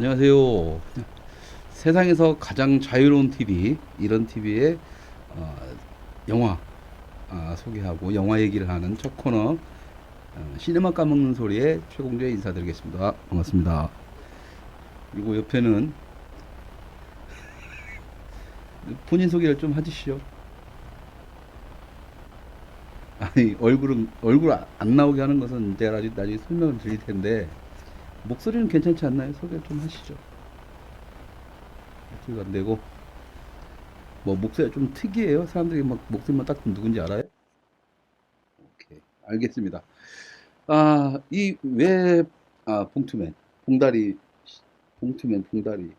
안녕하세요. 세상에서 가장 자유로운 TV, 이런 TV에 영화 소개하고 영화 얘기를 하는 첫 코너, 시네마 까먹는 소리의 최공재 인사드리겠습니다. 반갑습니다. 그리고 옆에는 본인 소개를 좀 해주시죠. 아니, 얼굴 안 나오게 하는 것은 제가 나중에 설명을 드릴 텐데, 목소리는 괜찮지 않나요? 소개를 좀 하시죠. 목소리가 안 되고, 뭐, 목소리가 좀 특이해요. 사람들이 막 목소리만 딱 누군지 알아요? 오케이. 알겠습니다. 봉투맨. 봉다리, 봉다리.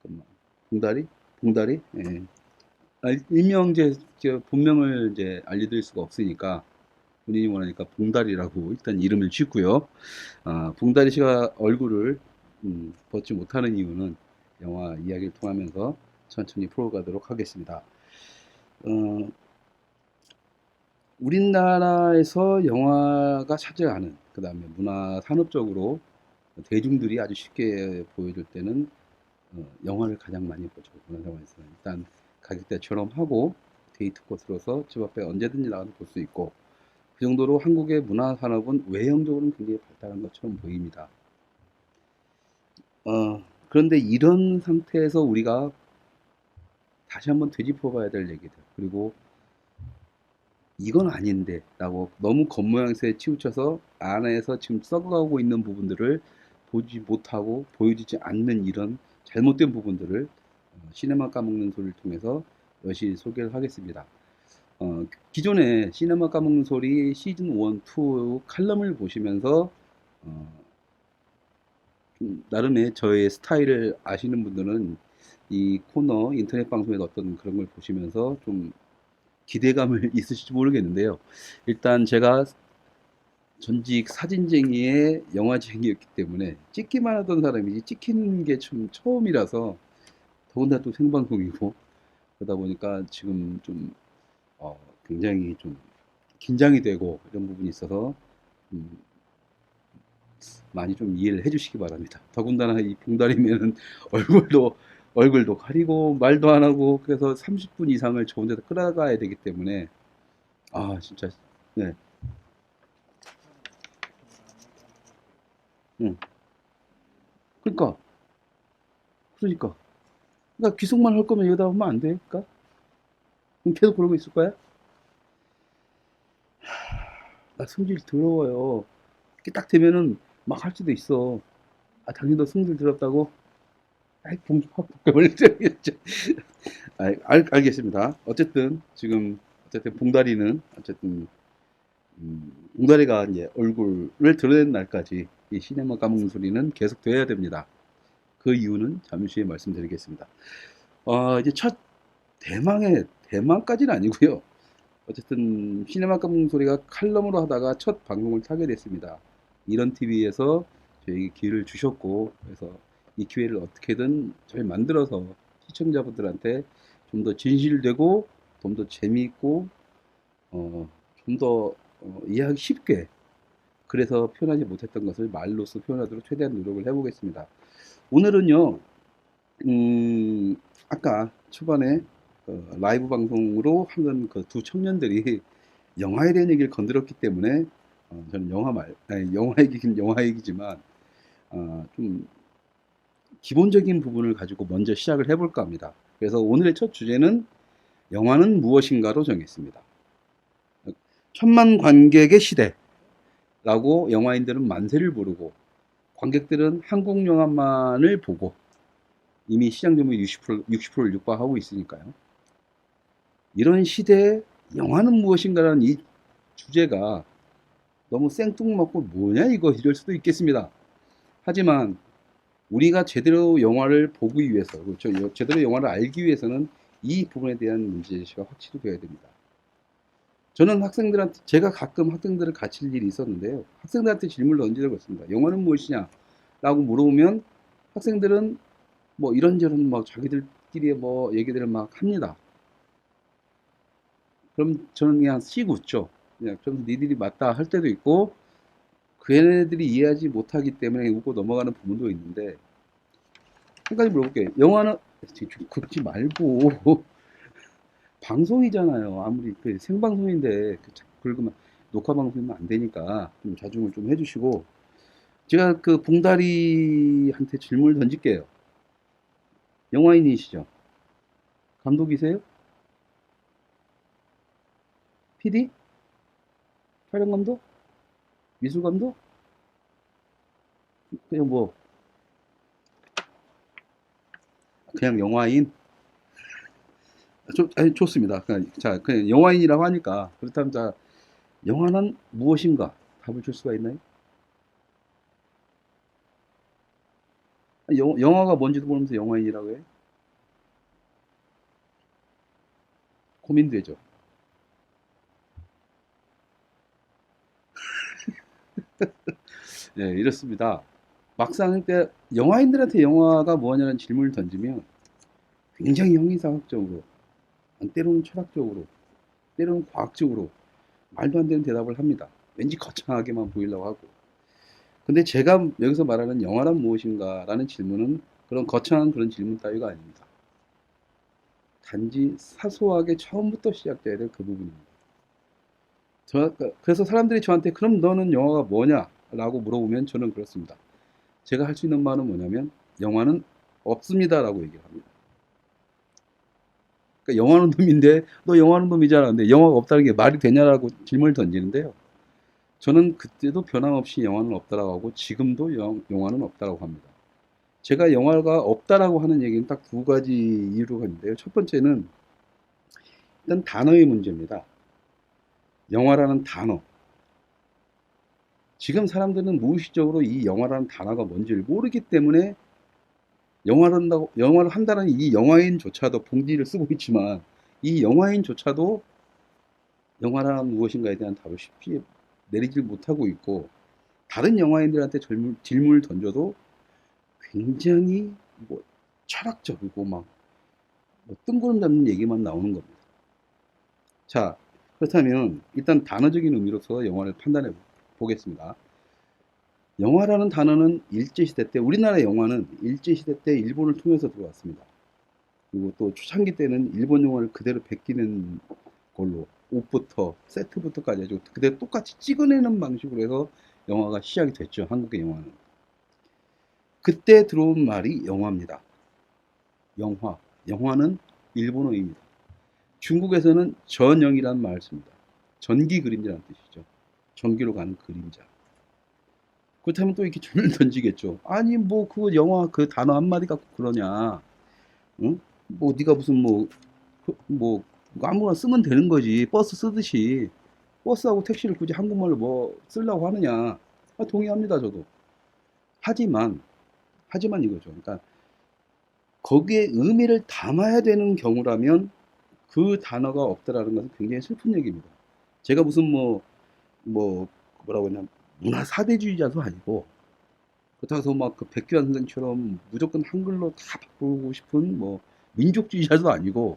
잠깐만. 봉다리? 봉다리? 예. 일명 제 본명을 이제 알려드릴 수가 없으니까 본인이 원하니까 봉다리라고 일단 이름을 짓고요. 봉다리 씨가 얼굴을 벗지 못하는 이유는 영화 이야기를 통하면서 천천히 풀어가도록 하겠습니다. 어, 우리나라에서 영화가 차지하는, 그 다음에 문화 산업적으로 대중들이 아주 쉽게 보여줄 때는 영화를 가장 많이 보죠. 문화상황에서는. 일단 가격대처럼 하고 데이트 코스로서 집 앞에 언제든지 나가서 볼 수 있고, 그 정도로 한국의 문화 산업은 외형적으로는 굉장히 발달한 것처럼 보입니다. 그런데 이런 상태에서 우리가 다시 한번 되짚어 봐야 될 얘기들, 그리고 이건 아닌데 라고 너무 겉모양새에 치우쳐서 안에서 지금 썩어가고 있는 부분들을 보지 못하고 보여주지 않는 이런 잘못된 부분들을 시네마 까먹는 소리를 통해서 여실히 소개를 하겠습니다. 기존에 시네마 까먹는 소리 시즌 1, 2 칼럼을 보시면서 어, 좀 나름의 저의 스타일을 아시는 분들은 이 코너 인터넷 방송의 어떤 그런 걸 보시면서 좀 기대감을 있으실지 모르겠는데요. 일단 제가 전직 사진쟁이의 영화쟁이였기 때문에 찍기만 하던 사람이지 찍히는 게 좀 처음이라서, 더군다나 또 생방송이고 그러다 보니까 지금 좀 굉장히 좀 긴장이 되고 이런 부분이 있어서 음, 많이 좀 이해를 해주시기 바랍니다. 더군다나 이 봉다리면은 얼굴도 얼굴도 가리고 말도 안 하고, 그래서 30분 이상을 저 혼자 끌어가야 되기 때문에 진짜. 네. 응. 그러니까 그러니까 그러니까 귀속말 할 거면 여기다 하면 안 될까? 그럼 계속 그러고 있을 거야? 나 성질 더러워요. 이렇게 딱 되면은 막 할 수도 있어. 당신 너 성질 더럽다고? 아이, 봉 확 벗겨버리죠. 알겠습니다. 어쨌든 지금 어쨌든 봉다리는 어쨌든 봉다리가 이제 얼굴을 드러낸 날까지 이 시네마 까먹는 소리는 계속 돼야 됩니다. 그 이유는 잠시 후에 말씀드리겠습니다. 이제 첫 대망까지는 아니고요. 어쨌든 시네마 까먹는 소리가 칼럼으로 하다가 첫 방송을 타게 됐습니다. 이런 TV에서 저에게 기회를 주셨고, 그래서 이 기회를 어떻게든 잘 만들어서 시청자분들한테 좀 더 진실되고 좀 더 재미있고 좀 더 이해하기 쉽게, 그래서 표현하지 못했던 것을 말로써 표현하도록 최대한 노력을 해보겠습니다. 오늘은요, 음, 아까 초반에 라이브 방송으로 하던 그 두 청년들이 영화에 대한 얘기를 건드렸기 때문에 저는 영화 얘기긴 영화 얘기지만 좀 기본적인 부분을 가지고 먼저 시작을 해볼까 합니다. 그래서 오늘의 첫 주제는 영화는 무엇인가로 정했습니다. 천만 관객의 시대라고 영화인들은 만세를 부르고, 관객들은 한국 영화만을 보고 이미 시장 점유율 60%를 육박하고 있으니까요. 이런 시대에 영화는 무엇인가라는 이 주제가 너무 생뚱맞고 뭐냐 이거 이럴 수도 있겠습니다. 하지만 우리가 제대로 영화를 보기 위해서, 그렇죠? 제대로 영화를 알기 위해서는 이 부분에 대한 문제의식가 확실히 되어야 됩니다. 저는 학생들한테, 제가 가끔 학생들을 가르칠 일이 있었는데요. 학생들한테 질문을 던진 적이 있습니다. 영화는 무엇이냐? 라고 물어보면 학생들은 뭐 이런저런 막 자기들끼리 뭐 얘기들을 막 합니다. 그럼 저는 그냥 씩 웃죠. 그냥 좀 니들이 맞다 할 때도 있고, 그 얘네들이 이해하지 못하기 때문에 웃고 넘어가는 부분도 있는데, 한 가지 물어볼게요. 영화는 긁지 말고 방송이잖아요. 아무리 그 생방송인데 그 자꾸 긁으면 녹화 방송이면 안 되니까 좀 자중을 좀 해주시고 제가 그 봉다리한테 질문을 던질게요. 영화인이시죠? 감독이세요? PD? 촬영 감독? 미술 감독? 그냥 뭐 그냥 영화인? 아니, 좋습니다. 자, 그냥 영화인이라고 하니까 그렇다면 자 영화는 무엇인가? 답을 줄 수가 있나요? 영화가 뭔지도 모르면서 영화인이라고 해? 고민되죠. 네, 이렇습니다. 막상 때 영화인들한테 영화가 뭐냐는 질문을 던지면 굉장히 형이상학적으로, 때로는 철학적으로, 때로는 과학적으로 말도 안 되는 대답을 합니다. 왠지 거창하게만 보이려고 하고. 근데 제가 여기서 말하는 영화란 무엇인가라는 질문은 그런 거창한 그런 질문 따위가 아닙니다. 단지 사소하게 처음부터 시작돼야 될 그 부분입니다. 그래서 사람들이 저한테 그럼 너는 영화가 뭐냐? 라고 물어보면 저는 그렇습니다. 제가 할 수 있는 말은 뭐냐면 영화는 없습니다라고 얘기를 합니다. 그러니까 영화는 놈인데 너 영화는 놈이잖아. 근데 영화가 없다는 게 말이 되냐라고 질문을 던지는데요. 저는 그때도 변함없이 영화는 없다라고 하고 지금도 영화는 없다라고 합니다. 제가 영화가 없다라고 하는 얘기는 딱 두 가지 이유가 있는데요. 첫 번째는 일단 단어의 문제입니다. 영화라는 단어. 지금 사람들은 무의식적으로 이 영화라는 단어가 뭔지를 모르기 때문에 영화를 한다는 이 영화인조차도 봉지를 쓰고 있지만 이 영화인조차도 영화란 무엇인가에 대한 답을 쉽게 내리질 못하고 있고 다른 영화인들한테 질문을 던져도 굉장히 뭐 철학적이고 막뭐 뜬구름 잡는 얘기만 나오는 겁니다. 자, 그렇다면 일단 단어적인 의미로서 영화를 판단해 보겠습니다. 영화라는 단어는 일제시대 때, 우리나라 영화는 일제시대 때 일본을 통해서 들어왔습니다. 그리고 또 초창기 때는 일본 영화를 그대로 베끼는 걸로 옷부터 세트부터까지 해가지고 그대로 똑같이 찍어내는 방식으로 해서 영화가 시작이 됐죠. 한국의 영화는. 그때 들어온 말이 영화입니다. 영화. 영화는 일본어입니다. 중국에서는 전영이라는 말을 씁니다. 전기 그림자라는 뜻이죠. 전기로 가는 그림자. 그렇다면 또 이렇게 줄을 던지겠죠. 아니 뭐 그 영화 그 단어 한마디 갖고 그러냐. 응? 뭐 네가 무슨 뭐 아무거나 쓰면 되는 거지. 버스 쓰듯이 버스하고 택시를 굳이 한국말로 뭐 쓰려고 하느냐. 동의합니다 저도. 하지만 이거죠. 그러니까 거기에 의미를 담아야 되는 경우라면 그 단어가 없다라는 것은 굉장히 슬픈 얘기입니다. 제가 무슨 뭐라고 하냐 문화 사대주의자도 아니고 그렇다고 해서 막 그 백규환 선생처럼 무조건 한글로 다 바꾸고 싶은 뭐 민족주의자도 아니고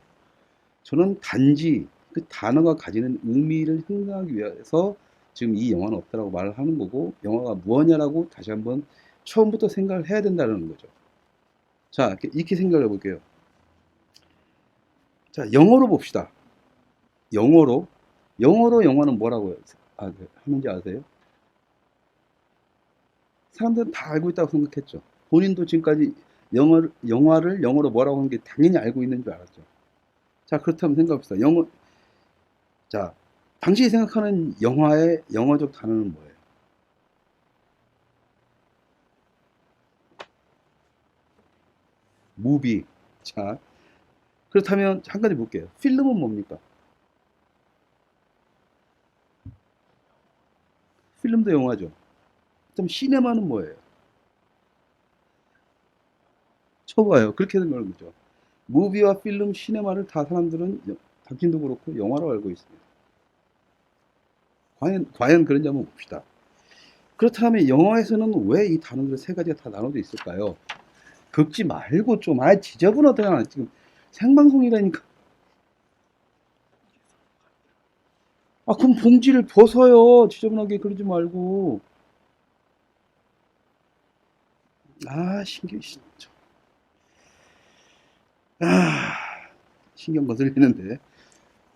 저는 단지 그 단어가 가지는 의미를 형성하기 위해서 지금 이 영화는 없다라고 말을 하는 거고 영화가 무엇냐라고 다시 한번 처음부터 생각을 해야 된다는 거죠. 자, 이렇게 생각을 해볼게요. 자, 영어로 봅시다. 영어로 영화는 뭐라고 하는지 아세요? 사람들은 다 알고 있다고 생각했죠. 본인도 지금까지 영화를 영어로 뭐라고 하는 게 당연히 알고 있는 줄 알았죠. 자, 그렇다면 생각합시다. 자, 당신이 생각하는 영화의 영어적 단어는 뭐예요? 무비. 자, 그렇다면 한 가지 볼게요. 필름은 뭡니까? 필름도 영화죠. 그럼 시네마는 뭐예요? 쳐봐요. 그렇게 되는 거죠. 무비와 필름, 시네마를 다 사람들은 당신도 그렇고 영화로 알고 있습니다. 과연 그런지 한번 봅시다. 그렇다면 영화에서는 왜 이 단어들 세 가지가 다 나눠져 있을까요? 긁지 말고 좀, 지저분하다. 지금 생방송이라니까. 그럼 봉지를 벗어요. 지저분하게 그러지 말고. 신기해, 진짜. 아, 신경 거슬리는데.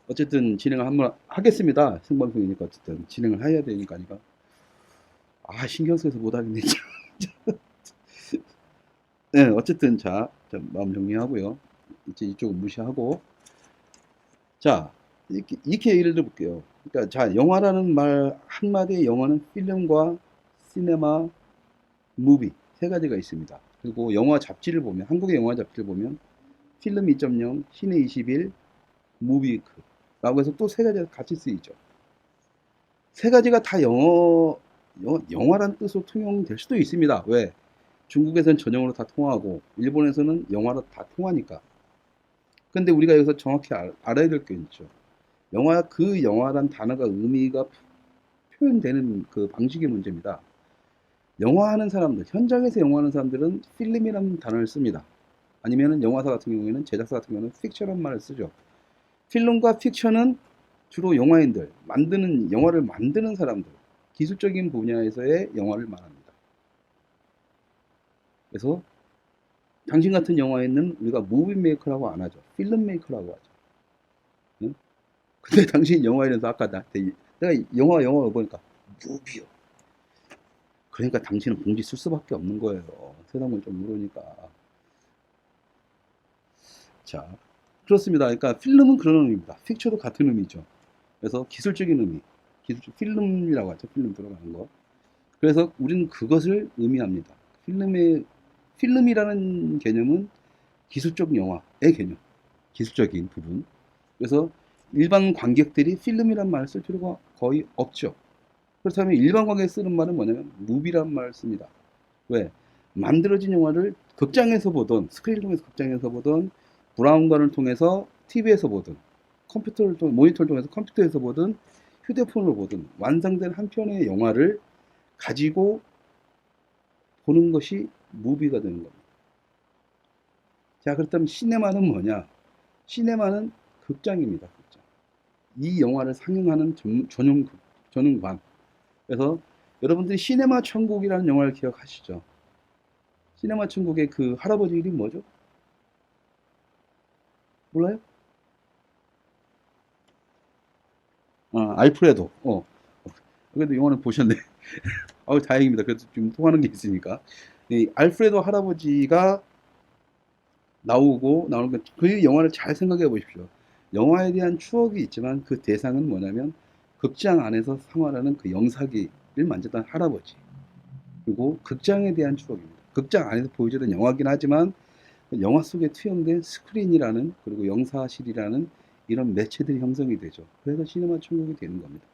어쨌든 진행을 한번 하겠습니다. 생방송이니까 어쨌든 진행을 해야 되니까니까. 아, 신경 써서 못 하겠네. 네, 어쨌든 자, 마음 정리하고요. 이제 이쪽은 무시하고. 자, 이렇게 예를 들어볼게요. 그러니까 자, 영화라는 말 한마디의 영화는 필름과 시네마, 무비 세 가지가 있습니다. 그리고 영화 잡지를 보면 한국의 영화 잡지를 보면 필름 2.0, 시네 21, 무비크라고 해서 또 세 가지가 같이 쓰이죠. 세 가지가 다 영화란 뜻으로 통용될 수도 있습니다. 왜? 중국에서는 전용으로 다 통하고 일본에서는 영화로 다 통하니까. 근데 우리가 여기서 정확히 알아야 될 게 있죠. 그 영화란 단어가 의미가 표현되는 그 방식의 문제입니다. 영화하는 사람들, 현장에서 영화하는 사람들은 필름이라는 단어를 씁니다. 아니면은 영화사 같은 경우에는 제작사 같은 경우는 픽션이라는 말을 쓰죠. 필름과 픽션은 주로 영화인들, 영화를 만드는 사람들, 기술적인 분야에서의 영화를 말합니다. 그래서 당신 같은 영화에는 우리가 무비 메이커라고 안 하죠. 필름 메이커라고 하죠. 응? 근데 당신 영화에서 아까 나한테 내가 영화 보니까 무비요. 그러니까 당신은 봉지 쓸 수밖에 없는 거예요. 세상을 좀 모르니까. 자, 그렇습니다. 그러니까 필름은 그런 의미입니다. 픽처도 같은 의미죠. 그래서 기술적인 의미, 필름이라고 하죠. 필름 들어가는 거. 그래서 우리는 그것을 의미합니다. 필름이라는 개념은 기술적 영화의 개념, 기술적인 부분. 그래서 일반 관객들이 필름이란 말을 쓸 필요가 거의 없죠. 그렇다면 일반 관객이 쓰는 말은 뭐냐면 무비란 말을 씁니다. 왜? 만들어진 영화를 극장에서 보던, 스크린을 통해서 극장에서 보던, 브라운관을 통해서 TV에서 보든, 모니터를 통해서 컴퓨터에서 보든, 휴대폰으로 보든, 완성된 한 편의 영화를 가지고 보는 것이 무비가 되는 겁니다. 자, 그렇다면 시네마는 뭐냐? 시네마는 극장입니다. 극장. 이 영화를 상영하는 전용관. 그래서 여러분들이 시네마 천국이라는 영화를 기억하시죠? 시네마 천국의 그 할아버지 이름이 뭐죠? 몰라요? 알프레도. 그래도 영화는 보셨네. 다행입니다. 그래도 좀 통하는 게 있으니까. 이 알프레도 할아버지가 나오는 그 영화를 잘 생각해 보십시오. 영화에 대한 추억이 있지만 그 대상은 뭐냐면 극장 안에서 생활하는 그 영사기를 만졌던 할아버지. 그리고 극장에 대한 추억입니다. 극장 안에서 보여주던 영화긴 하지만 영화 속에 투영된 스크린이라는 그리고 영사실이라는 이런 매체들이 형성이 되죠. 그래서 시네마 천국이 되는 겁니다.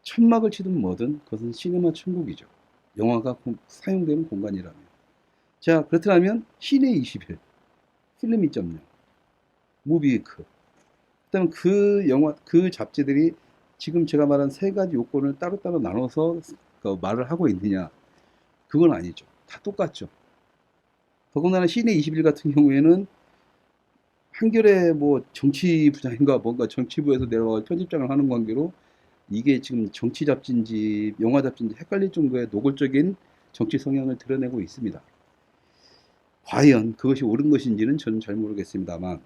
천막을 치든 뭐든 그것은 시네마 천국이죠. 영화가 사용되는 공간이라면. 자, 그렇다면 시내 21, 필름 2.0, 무비위크. 그다음 그 잡지들이 지금 제가 말한 세 가지 요건을 따로따로 나눠서 그 말을 하고 있느냐? 그건 아니죠. 다 똑같죠. 더군다나 시내 21 같은 경우에는 한겨레 뭐 정치부장인가 뭔가 정치부에서 내려와 편집장을 하는 관계로 이게 지금 정치 잡지인지 영화 잡지인지 헷갈릴 정도의 노골적인 정치 성향을 드러내고 있습니다. 과연 그것이 옳은 것인지는 저는 잘 모르겠습니다만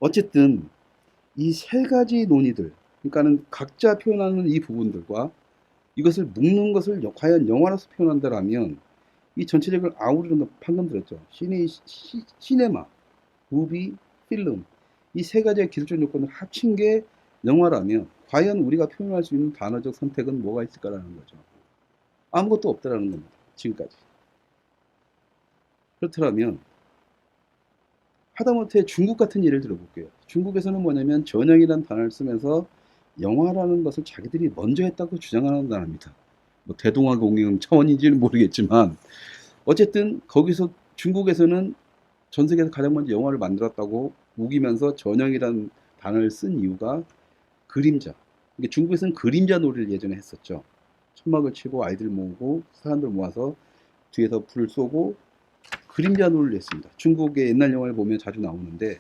어쨌든 이 세 가지 논의들 그러니까는 각자 표현하는 이 부분들과 이것을 묶는 것을 과연 영화로서 표현한다라면 이 전체적을 아우르는 거 방금 들었죠. 시네마, 무비, 필름 이 세 가지의 기술적 요건을 합친 게 영화라면 과연 우리가 표현할 수 있는 단어적 선택은 뭐가 있을까라는 거죠. 아무것도 없다라는 겁니다. 지금까지. 그렇더라면 하다못해 중국 같은 예를 들어볼게요. 중국에서는 뭐냐면 전형이라는 단어를 쓰면서 영화라는 것을 자기들이 먼저 했다고 주장하는 나라입니다. 뭐 대동아공영 차원인지는 모르겠지만 어쨌든 거기서 중국에서는 전 세계에서 가장 먼저 영화를 만들었다고 우기면서 전형이라는 단어를 쓴 이유가 그림자. 이게 중국에서는 그림자 놀이를 예전에 했었죠. 천막을 치고 아이들 모으고 사람들 모아서 뒤에서 불을 쏘고 그림자 놀이를 했습니다. 중국의 옛날 영화를 보면 자주 나오는데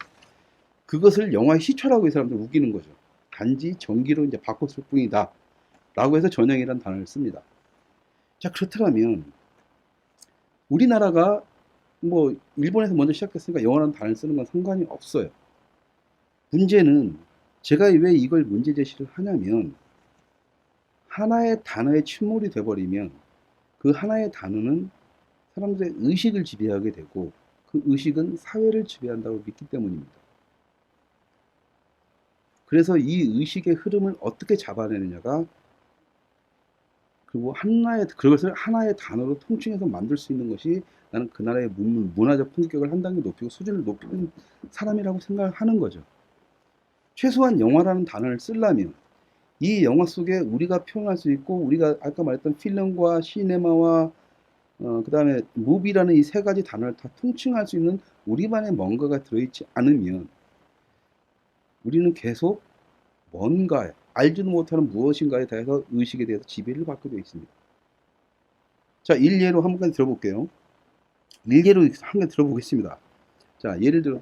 그것을 영화의 시초라고 이 사람들 우기는 거죠. 단지 전기로 이제 바꿨을 뿐이다. 라고 해서 전형이라는 단어를 씁니다. 자, 그렇다면 우리나라가 뭐 일본에서 먼저 시작됐으니까 영어라는 단어를 쓰는 건 상관이 없어요. 문제는 제가 왜 이걸 문제 제시를 하냐면 하나의 단어에 침몰이 돼버리면 그 하나의 단어는 사람들의 의식을 지배하게 되고 그 의식은 사회를 지배한다고 믿기 때문입니다. 그래서 이 의식의 흐름을 어떻게 잡아내느냐가 그리고 그것을 하나의 단어로 통칭해서 만들 수 있는 것이 나는 그 나라의 문화적 품격을 한 단계 높이고 수준을 높이는 사람이라고 생각을 하는 거죠. 최소한 영화라는 단어를 쓰려면 이 영화 속에 우리가 표현할 수 있고 우리가 아까 말했던 필름과 시네마와 그다음에 무비라는 이 세 가지 단어를 다 통칭할 수 있는 우리만의 뭔가가 들어있지 않으면 우리는 계속 뭔가 알지도 못하는 무엇인가에 대해서 의식에 대해서 지배를 받게 되어 있습니다. 자, 일례로 한 번까지 들어볼게요. 일례로 한 번 들어보겠습니다. 자, 예를 들어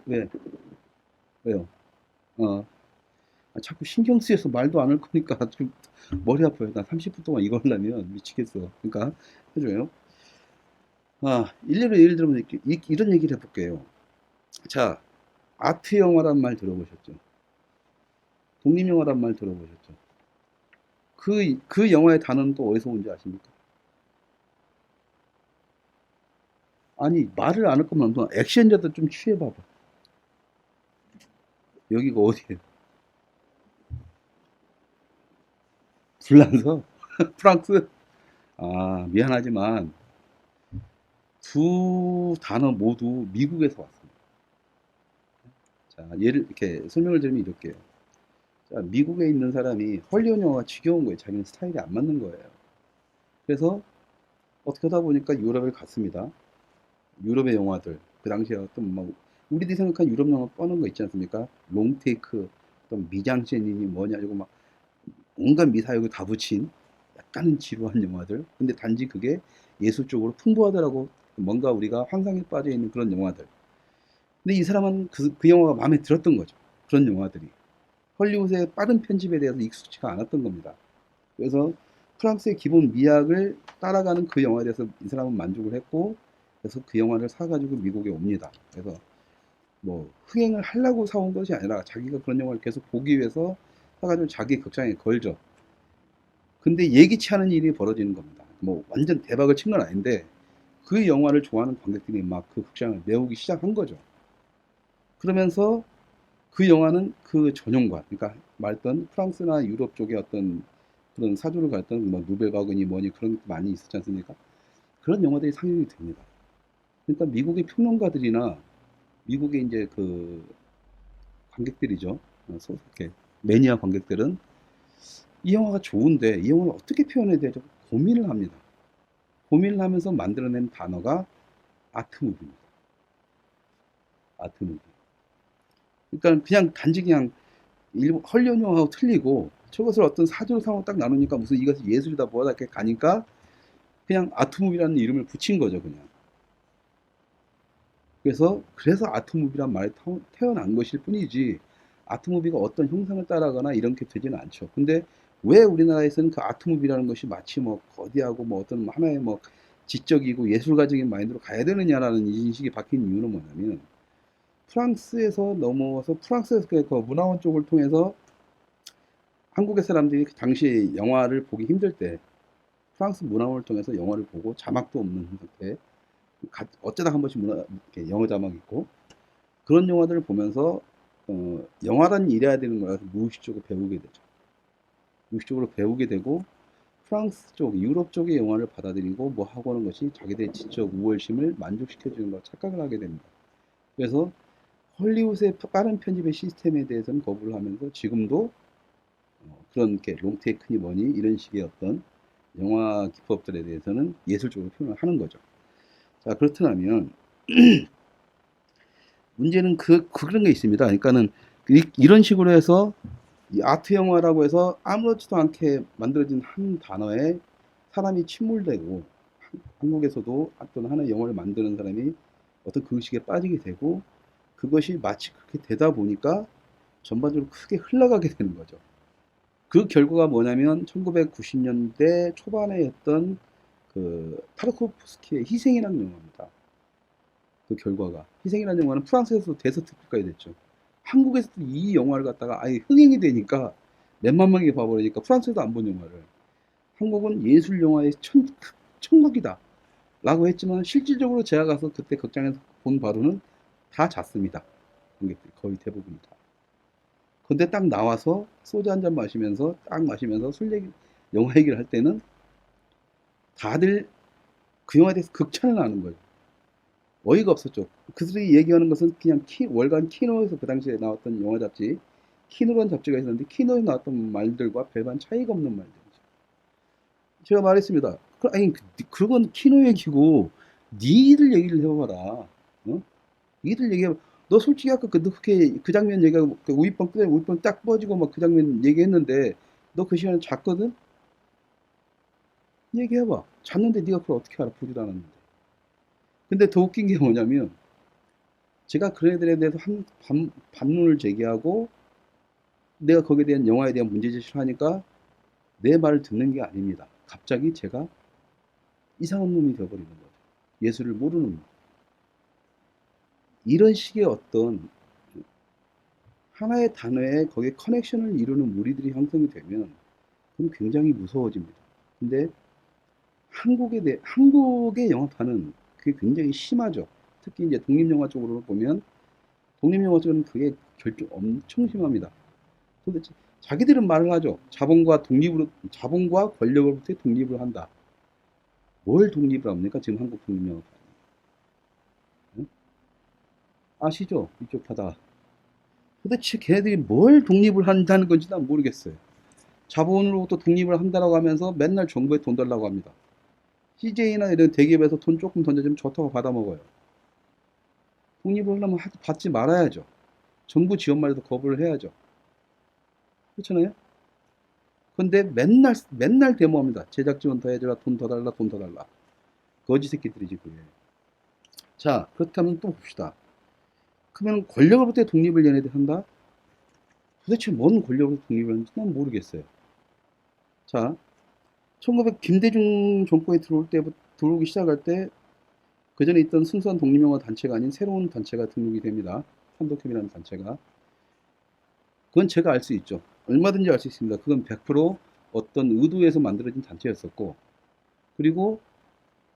왜요? 어, 자꾸 신경 쓰여서 말도 안 할 거니까 좀 머리 아파요. 나 30분 동안 이거 하려면 미치겠어. 그러니까 해줘요. 일례로 예를 들면 이런 얘기를 해볼게요. 자, 아트 영화란 말 들어보셨죠? 독립 영화란 말 들어보셨죠? 그 영화의 단어는 또 어디서 온지 아십니까? 아니, 말을 안 할 거면 액션자들 좀 취해봐봐. 여기가 어디예요? 불란서? 프랑스? 미안하지만 두 단어 모두 미국에서 왔습니다. 자, 예를 이렇게 설명을 드리면 이렇게요. 자, 미국에 있는 사람이 헐리우드 영화가 지겨운 거예요. 자기는 스타일이 안 맞는 거예요. 그래서 어떻게 하다 보니까 유럽에 갔습니다. 유럽의 영화들, 그 당시에 어떤 뭐 우리들이 생각한 유럽 영화 뻔한 거 있지 않습니까? 롱테이크, 어떤 미장센이니 뭐냐 이거 막 온갖 미사역을 다 붙인 약간은 지루한 영화들. 근데 단지 그게 예술적으로 풍부하더라고. 뭔가 우리가 환상에 빠져 있는 그런 영화들. 근데 이 사람은 그 영화가 마음에 들었던 거죠. 그런 영화들이. 헐리우드의 빠른 편집에 대해서 익숙치가 않았던 겁니다. 그래서 프랑스의 기본 미학을 따라가는 그 영화에 대해서 이 사람은 만족을 했고, 그래서 그 영화를 사가지고 미국에 옵니다. 그래서 뭐 흥행을 하려고 사온 것이 아니라 자기가 그런 영화를 계속 보기 위해서 사가지고 자기 극장에 걸죠. 근데 예기치 않은 일이 벌어지는 겁니다. 뭐 완전 대박을 친 건 아닌데 그 영화를 좋아하는 관객들이 막 그 극장을 메우기 시작한 거죠. 그러면서 그 영화는 그 전용관, 그러니까 말했던 프랑스나 유럽 쪽에 어떤 그런 사주를 갔던 뭐 누벨바그니 뭐니 그런 게 많이 있었지 않습니까? 그런 영화들이 상영이 됩니다. 그러니까 미국의 평론가들이나 미국의 이제 그 관객들이죠. 이렇게 매니아 관객들은 이 영화가 좋은데 이 영화를 어떻게 표현해야 되죠? 고민을 합니다. 고민을 하면서 만들어낸 단어가 아트무비입니다. 아트무비. 그러니까 그냥 단지 그냥 헐리우드 영화하고 틀리고 저것을 어떤 사주로 삼아 딱 나누니까 무슨 이것이 예술이다 뭐다 이렇게 가니까 그냥 아트무비라는 이름을 붙인 거죠 그냥. 그래서 아트무비란 말이 태어난 것일 뿐이지 아트무비가 어떤 형상을 따라가나 이렇게 되지는 않죠. 근데 왜 우리나라에서는 그 아트무비라는 것이 마치 뭐 거대하고 뭐 어떤 하나의 뭐 지적이고 예술가적인 마인드로 가야 되느냐라는 인식이 박힌 이유는 뭐냐면 프랑스에서 넘어와서 프랑스에서 그 문화원 쪽을 통해서 한국의 사람들이 그 당시 영화를 보기 힘들 때 프랑스 문화원을 통해서 영화를 보고 자막도 없는 상태 어쩌다 한 번씩 이렇게 영어 자막 있고 그런 영화들을 보면서 영화란 일해야 되는 거라서 무의식적으로 배우게 되죠. 무의식적으로 배우게 되고 프랑스 쪽, 유럽 쪽의 영화를 받아들이고 뭐 하고 하는 것이 자기들의 지적 우월심을 만족시켜주는 걸 착각을 하게 됩니다. 그래서 헐리우드의 빠른 편집의 시스템에 대해서는 거부를 하면서 지금도 그런 이렇게 롱테이크니 뭐니 이런 식의 어떤 영화 기법들에 대해서는 예술적으로 표현을 하는 거죠. 자, 그렇다면 문제는 그런 게 있습니다. 그러니까는 이런 식으로 해서 이 아트 영화라고 해서 아무렇지도 않게 만들어진 한 단어에 사람이 침몰되고 한국에서도 어떤 하나의 영화를 만드는 사람이 어떤 그 의식에 빠지게 되고 그것이 마치 그렇게 되다 보니까 전반적으로 크게 흘러가게 되는 거죠. 그 결과가 뭐냐면 1990년대 초반에 했던 그 타르코프스키의 희생이라는 영화입니다. 그 결과가. 희생이라는 영화는 프랑스에서도 대서특필까지 됐죠. 한국에서도 이 영화를 갖다가 아예 흥행이 되니까 몇만 명이 봐버리니까 프랑스에도 안 본 영화를 한국은 예술 영화의 천국이다 라고 했지만 실질적으로 제가 가서 그때 극장에서 본 바로는 다 잤습니다. 관객들이 거의 대부분이 다. 근데 딱 나와서 소주 한 잔 마시면서 딱 마시면서 술 얘기, 영화 얘기를 할 때는 다들 그 영화에 대해서 극찬을 하는 거예요. 어이가 없었죠. 그들이 얘기하는 것은 그냥 월간 키노에서 그 당시에 나왔던 영화 잡지, 키노라는 잡지가 있었는데 키노에 나왔던 말들과 별반 차이가 없는 말들이죠. 제가 말했습니다. 아니 그건 키노 얘기고 니들 얘기를 해봐라. 어? 니들 얘기해. 너 솔직히 아까 그 장면 얘기하고 그 우유빵 끄에 우유빵 딱 뻗지고 막 그 장면 얘기했는데 너 그 시간에 잤거든? 얘기해봐. 잤는데 네가 그걸 어떻게 알아? 보지도 않았는데. 근데 더 웃긴 게 뭐냐면 제가 그런 애들에 대해서 반론을 제기하고 내가 거기에 대한 영화에 대한 문제제시를 하니까 내 말을 듣는 게 아닙니다. 갑자기 제가 이상한 놈이 되어버리는 거죠. 예술을 모르는 놈. 이런 식의 어떤 하나의 단어에 거기에 커넥션을 이루는 무리들이 형성이 되면 그건 굉장히 무서워집니다. 근데 한국의 영화판은 그게 굉장히 심하죠. 특히 이제 독립영화 쪽으로 보면 독립영화 쪽은 그게 엄청 심합니다. 도대체 자기들은 말을 하죠. 자본과 권력으로부터 독립을 한다. 뭘 독립을 합니까? 지금 한국 독립영화 응? 아시죠? 이쪽 바다. 도대체 걔네들이 뭘 독립을 한다는 건지 난 모르겠어요. 자본으로부터 독립을 한다라고 하면서 맨날 정부에 돈 달라고 합니다. CJ나 이런 대기업에서 돈 조금 던져주면 좋다고 받아먹어요. 독립을 하려면 받지 말아야죠. 정부 지원만 해도 거부를 해야죠. 그렇잖아요? 근데 맨날 데모합니다. 제작 지원 더 해줘라, 돈 더 달라, 돈 더 달라. 거지 새끼들이지, 그게. 자, 그렇다면 또 봅시다. 그러면 권력으로부터 독립을 얘네들 한다? 도대체 뭔 권력으로부터 독립을 하는지 난 모르겠어요. 자, 1900 김대중 정권에 들어오기 시작할 때, 그 전에 있던 순수한 독립영화 단체가 아닌 새로운 단체가 등록이 됩니다. 판도캠이라는 단체가. 그건 제가 알 수 있죠. 얼마든지 알 수 있습니다. 그건 100% 어떤 의도에서 만들어진 단체였었고, 그리고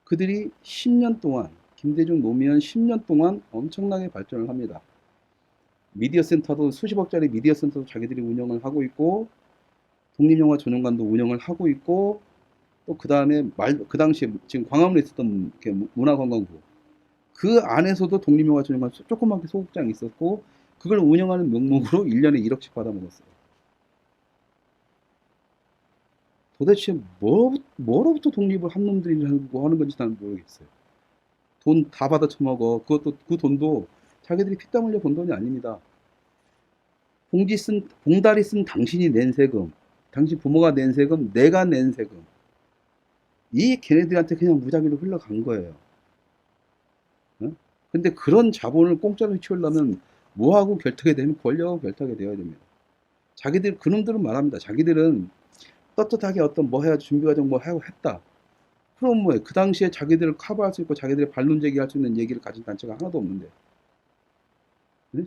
그들이 10년 동안, 김대중 노무현 10년 동안 엄청나게 발전을 합니다. 미디어 센터도 수십억짜리 미디어 센터도 자기들이 운영을 하고 있고, 독립영화 전용관도 운영을 하고 있고, 또 그 다음에 그 당시에 지금 광화문에 있었던 문화관광부, 그 안에서도 독립영화 전용관 조그맣게 소극장이 있었고, 그걸 운영하는 명목으로 1년에 1억씩 받아먹었어요. 도대체 뭐로부터 독립을 한 놈들이라고 하는 건지 나는 모르겠어요. 돈 다 받아 처먹어. 그 돈도 자기들이 피땀 흘려 번 돈이 아닙니다. 봉다리 쓴 당신이 낸 세금, 당신 부모가 낸 세금, 내가 낸 세금. 이 걔네들한테 그냥 무작위로 흘러간 거예요. 어? 근데 그런 자본을 공짜로 치우려면 뭐하고 결탁이 되면 권력하고 결탁이 되어야 됩니다. 그놈들은 말합니다. 자기들은 떳떳하게 어떤 뭐 해가지고 준비과정 뭐 하고 했다. 그럼 뭐예요? 그 당시에 자기들을 커버할 수 있고 자기들의 반론 제기할 수 있는 얘기를 가진 단체가 하나도 없는데. 네?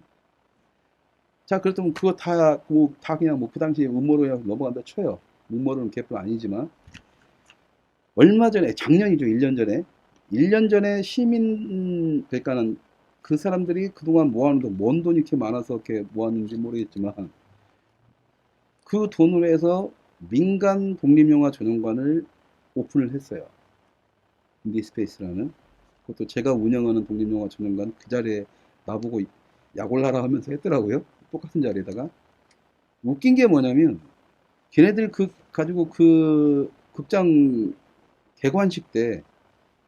자, 그렇다면 그거 다 그냥 뭐 그 당시에 음모로 넘어간다 쳐요. 음모로는 개뿔 아니지만. 얼마 전에, 작년이죠. 1년 전에. 1년 전에 그러니까는 그 사람들이 그동안 모아놓은 뭔 돈이 이렇게 많아서 이렇게 모았는지 모르겠지만, 그 돈으로 해서 민간 독립영화 전용관을 오픈을 했어요. 인디스페이스라는. 그것도 제가 운영하는 독립영화 전용관 그 자리에 나보고 약올라라 하면서 했더라고요. 똑같은 자리에다가. 웃긴 게 뭐냐면 걔네들 가지고 그 극장 개관식 때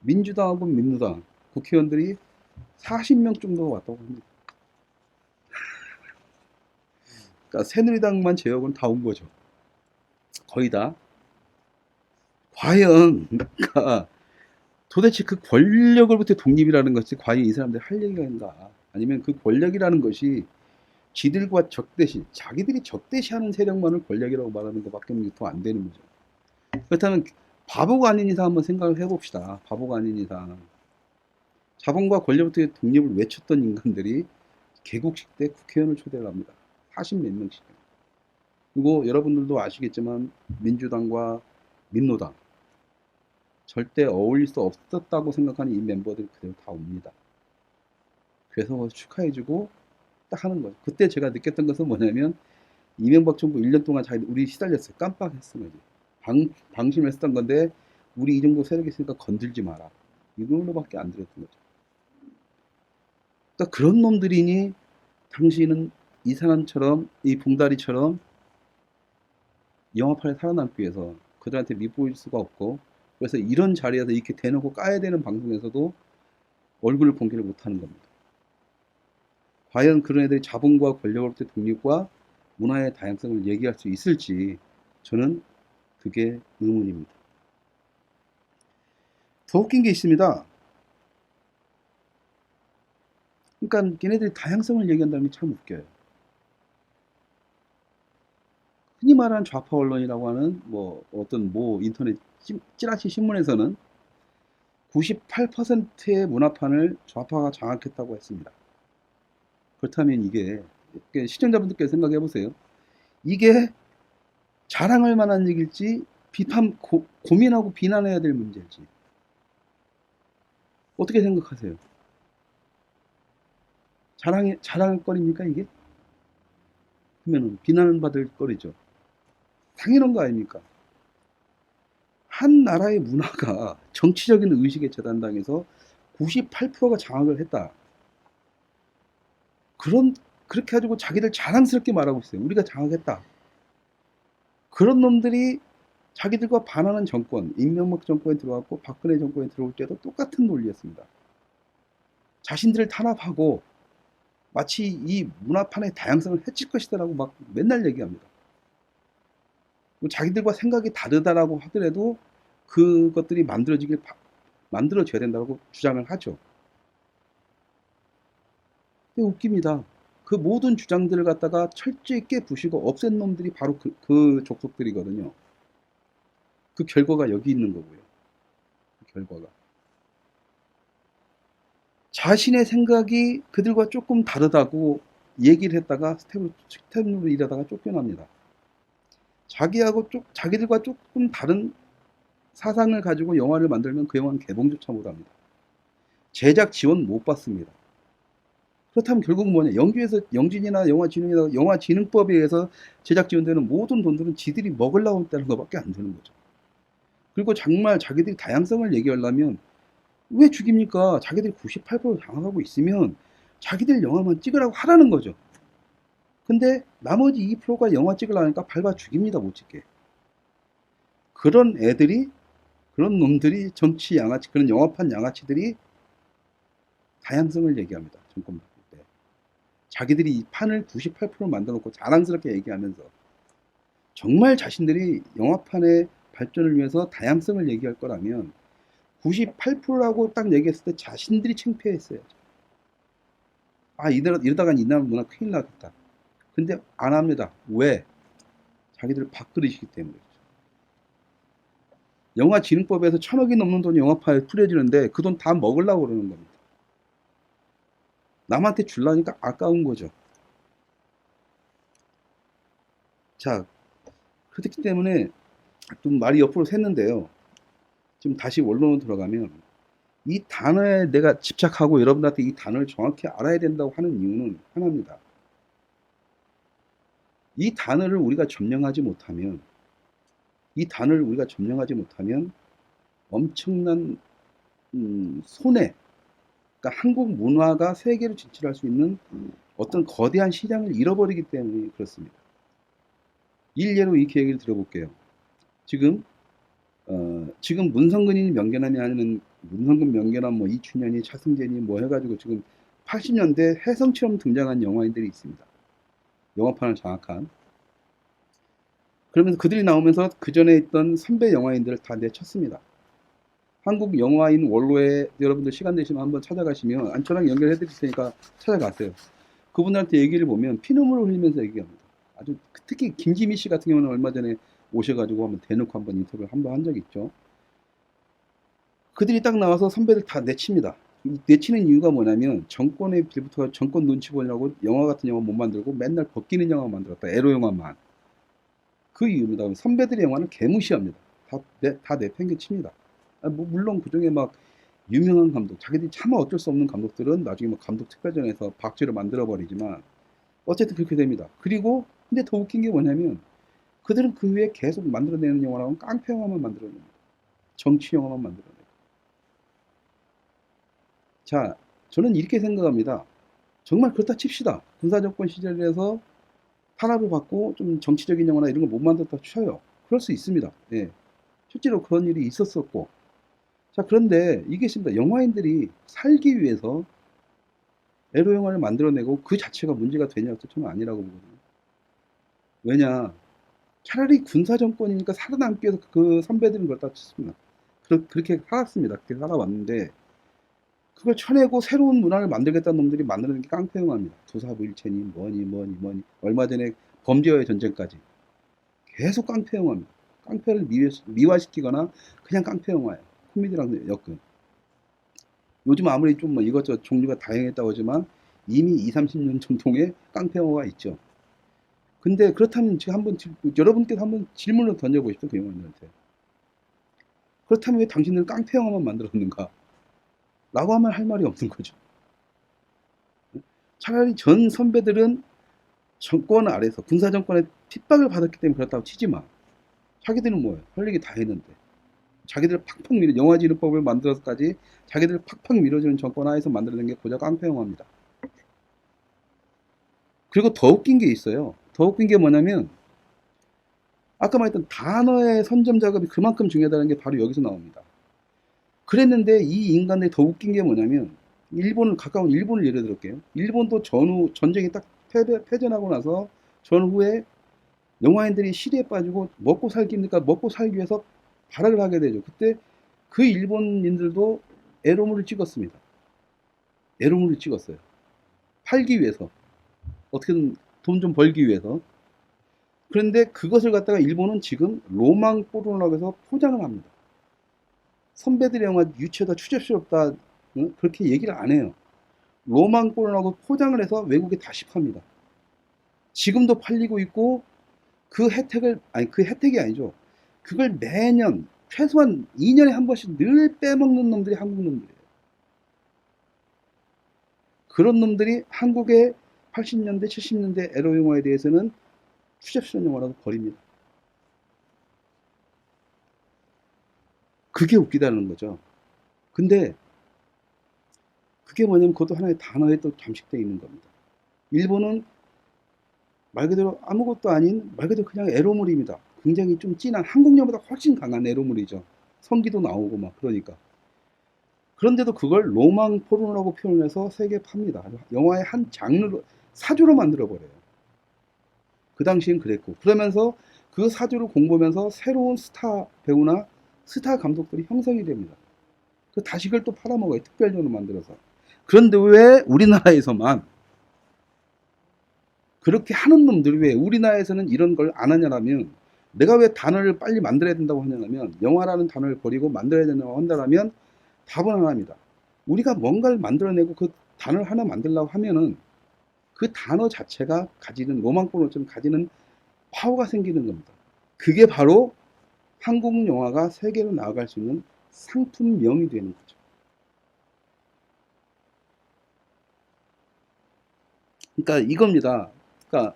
민주당하고 민주당 국회의원들이 40명 정도가 왔다고 합니다. 그러니까 새누리당만 제외하고는 다 온 거죠. 거의 다. 과연 그러니까 도대체 그 권력으로부터 독립이라는 것이 과연 이 사람들이 할 얘기인가? 아니면 그 권력이라는 것이 지들과 자기들이 적대시하는 세력만을 권력이라고 말하는 것밖에 더 안 되는 거죠. 그렇다면 바보가 아닌 이상 한번 생각을 해봅시다. 바보가 아닌 이상. 자본과 권력부터의 독립을 외쳤던 인간들이 개국식 때 국회의원을 초대를 합니다. 40 몇 명씩. 그리고 여러분들도 아시겠지만 민주당과 민노당 절대 어울릴 수 없었다고 생각하는 이 멤버들이 그대로 다 옵니다. 그래서 축하해주고 딱 하는 거죠. 그때 제가 느꼈던 것은 뭐냐면 이명박 정부 1년 동안 우리 시달렸어요. 깜빡했어. 방심을 했던 건데 우리 이 정도 세력이 있으니까 건들지 마라. 이걸로밖에 안 들었던 거죠. 그러니까 그런 놈들이니 당신은 이 사람처럼 이 봉다리처럼 영화판에 살아남기 위해서 그들한테 밉보일 수가 없고 그래서 이런 자리에서 이렇게 대놓고 까야 되는 방송에서도 얼굴을 공개를 못하는 겁니다. 과연 그런 애들이 자본과 권력으로부터의 독립과 문화의 다양성을 얘기할 수 있을지 저는 그게 의문입니다. 더 웃긴 게 있습니다. 그러니까 걔네들이 다양성을 얘기한다는 게 참 웃겨요. 흔히 말하는 좌파 언론이라고 하는 어떤 인터넷 찌라시 신문에서는 98%의 문화판을 좌파가 장악했다고 했습니다. 그렇다면 이게 시청자분들께서 생각해 보세요. 이게 자랑할 만한 얘기일지 고민하고 비난해야 될 문제일지 어떻게 생각하세요? 자랑할 거리입니까 이게? 그러면 비난받을 거리죠. 당연한 거 아닙니까? 한 나라의 문화가 정치적인 의식에 재단당해서 98%가 장악을 했다. 그렇게 가지고 자기들 자랑스럽게 말하고 있어요. 우리가 장악했다. 그런 놈들이 자기들과 반하는 정권, 이명박 정권에 들어왔고 박근혜 정권에 들어올 때도 똑같은 논리였습니다. 자신들을 탄압하고 마치 이 문화판의 다양성을 해칠 것이다라고 막 맨날 얘기합니다. 자기들과 생각이 다르다라고 하더라도 그것들이 만들어져야 된다고 주장을 하죠. 근데 웃깁니다. 그 모든 주장들을 갖다가 철저히 깨부시고 없앤 놈들이 바로 그 족속들이거든요. 그 결과가 여기 있는 거고요. 그 결과가. 자신의 생각이 그들과 조금 다르다고 얘기를 했다가 스텝으로 일하다가 쫓겨납니다. 자기들과 조금 다른 사상을 가지고 영화를 만들면 그 영화는 개봉조차 못합니다. 제작 지원 못 받습니다. 그렇다면 결국은 뭐냐? 영진이나 영화진흥법에 의해서 제작 지원되는 모든 돈들은 지들이 먹으려고 했다는 것밖에 안 되는 거죠. 그리고 정말 자기들이 다양성을 얘기하려면 왜 죽입니까? 자기들이 98% 장악하고 있으면 자기들 영화만 찍으라고 하라는 거죠. 근데 나머지 2%가 영화 찍으려니까 밟아 죽입니다. 못 찍게. 그런 놈들이 정치 양아치, 그런 영화판 양아치들이 다양성을 얘기합니다. 정권 바꿀 때. 자기들이 이 판을 98% 만들어놓고 자랑스럽게 얘기하면서 정말 자신들이 영화판의 발전을 위해서 다양성을 얘기할 거라면 98%라고 딱 얘기했을 때 자신들이 창피했어야죠. 이러다간 이 나라 문화 큰일 나겠다. 근데 안 합니다. 왜? 자기들 밥그릇이기 때문에. 영화진흥법에서 1,000억이 넘는 돈이 영화판에 뿌려지는데 그 돈 다 먹으려고 그러는 겁니다. 남한테 주려니까 아까운 거죠. 자, 그렇기 때문에 좀 말이 옆으로 샜는데요. 좀 다시 원론으로 들어가면 이 단어에 내가 집착하고 여러분들한테 이 단어를 정확히 알아야 된다고 하는 이유는 하나입니다. 이 단어를 우리가 점령하지 못하면 엄청난 손해, 그러니까 한국 문화가 세계로 진출할 수 있는 어떤 거대한 시장을 잃어버리기 때문에 그렇습니다. 일례로 이렇게 얘기를 들어볼게요. 지금 문성근이 명견함이 아니면 문성근 명견함 이춘현이 차승재니 해가지고 지금 80년대 혜성처럼 등장한 영화인들이 있습니다. 영화판을 장악한. 그러면서 그들이 나오면서 그 전에 있던 선배 영화인들을 다 내쳤습니다. 한국 영화인 원로에 여러분들 시간 되시면 한번 찾아가시면 안전하게 연결해 드릴 테니까 찾아가세요. 그분들한테 얘기를 보면 피눈물을 흘리면서 얘기합니다. 아주 특히 김지미 씨 같은 경우는 얼마 전에 오셔가지고 한번 대놓고 한번 인터뷰를 한번 한 적이 있죠. 그들이 딱 나와서 선배들 다 내칩니다. 내치는 이유가 뭐냐면 정권의 빌부터 정권 눈치 보느라고 영화 같은 영화 못 만들고 맨날 벗기는 영화 만들었다. 에로 영화만. 그 이유입니다. 선배들의 영화는 개무시합니다. 다 내팽개칩니다. 뭐 물론 그중에 막 유명한 감독, 자기들이 차마 어쩔 수 없는 감독들은 나중에 뭐 감독 특별전에서 박쥐를 만들어 버리지만 어쨌든 그렇게 됩니다. 그리고 근데 더 웃긴 게 뭐냐면 그들은 그 후에 계속 만들어내는 영화라면 깡패 영화만 만들어냅니다. 정치 영화만 만들어내요. 자, 저는 이렇게 생각합니다. 정말 그렇다 칩시다. 군사정권 시절에서 탄압을 받고 좀 정치적인 영화나 이런 거 못 만들었다 쳐요. 그럴 수 있습니다. 예. 실제로 그런 일이 있었었고. 자, 그런데 이게 있습니다. 영화인들이 살기 위해서 에로 영화를 만들어내고 그 자체가 문제가 되냐고 저는 아니라고 보거든요. 왜냐, 차라리 군사정권이니까 살아남기 위해서 그 선배들은 그렇다 쳤습니다. 그렇게 살았습니다. 그렇게 살아왔는데, 그걸 쳐내고 새로운 문화를 만들겠다는 놈들이 만드는 게 깡패 영화입니다. 두사부일체니 뭐니 얼마 전에 범죄와의 전쟁까지 계속 깡패 영화입니다. 깡패를 미화시키거나 그냥 깡패 영화예요. 코미디랑 엮은. 요즘 아무리 좀 뭐 이것저것 종류가 다양했다고 하지만 이미 2, 30년 전통의 깡패 영화가 있죠. 근데 그렇다면 지금 여러분께서 한번 질문을 던져보십시오. 그 영화들한테. 그렇다면 왜 당신들 깡패 영화만 만들었는가? 라고 하면 할 말이 없는 거죠. 차라리 전 선배들은 정권 아래서 군사정권의 핍박을 받았기 때문에 그렇다고 치지만 자기들은 뭐예요? 할 얘기 다 했는데 자기들 팍팍 영화지능법을 만들어서까지 자기들 팍팍 밀어주는 정권 하에서 만들어낸 게 고작 깡패 영화입니다. 그리고 더 웃긴 게 있어요. 더 웃긴 게 뭐냐면 아까 말했던 단어의 선점 작업이 그만큼 중요하다는 게 바로 여기서 나옵니다. 그랬는데 이 인간들이 더 웃긴 게 뭐냐면 가까운 일본을 예를 들을게요. 일본도 전후 전쟁이 딱 패전하고 나서 전후에 영화인들이 시리에 빠지고 먹고 살기 힘드니까 먹고 살기 위해서 발악을 하게 되죠. 그때 그 일본인들도 에로물을 찍었습니다. 에로물을 찍었어요. 팔기 위해서. 어떻게든 돈 좀 벌기 위해서. 그런데 그것을 갖다가 일본은 지금 로망 포르노라고 해서 포장을 합니다. 선배들의 영화 유치하다 추접스럽다 그렇게 얘기를 안 해요. 로망 포르노라고 포장을 해서 외국에 다시 팝니다. 지금도 팔리고 있고 그 혜택이 아니죠. 그걸 매년 최소한 2년에 한 번씩 늘 빼먹는 놈들이 한국 놈들이에요. 그런 놈들이 한국의 80년대, 70년대 에로 영화에 대해서는 추접스러운 영화라고 버립니다. 그게 웃기다는 거죠. 근데 그게 뭐냐면 그것도 하나의 단어에 또 잠식되어 있는 겁니다. 일본은 말 그대로 아무것도 아닌 말 그대로 그냥 에로물입니다. 굉장히 좀 진한 한국 영화보다 훨씬 강한 에로물이죠. 성기도 나오고 막 그러니까. 그런데도 그걸 로망 포르노라고 표현해서 세계에 팝니다. 영화의 한 장르로 사조로 만들어 버려요. 그 당시엔 그랬고 그러면서 그 사조를 공부하면서 새로운 스타 배우나 스타 감독들이 형성이 됩니다. 그 다시 그걸 또 팔아먹어요. 특별전을 만들어서. 그런데 왜 우리나라에서만 그렇게 하는 놈들이 왜 우리나라에서는 이런 걸 안 하냐라면 내가 왜 단어를 빨리 만들어야 된다고 하냐면 영화라는 단어를 버리고 만들어야 된다고 한다면 답은 하나입니다. 우리가 뭔가를 만들어내고 그 단어를 하나 만들려고 하면은 그 단어 자체가 가지는 로망포노처럼 가지는 파워가 생기는 겁니다. 그게 바로 한국 영화가 세계로 나아갈 수 있는 상품명이 되는 거죠. 그러니까 이겁니다. 그러니까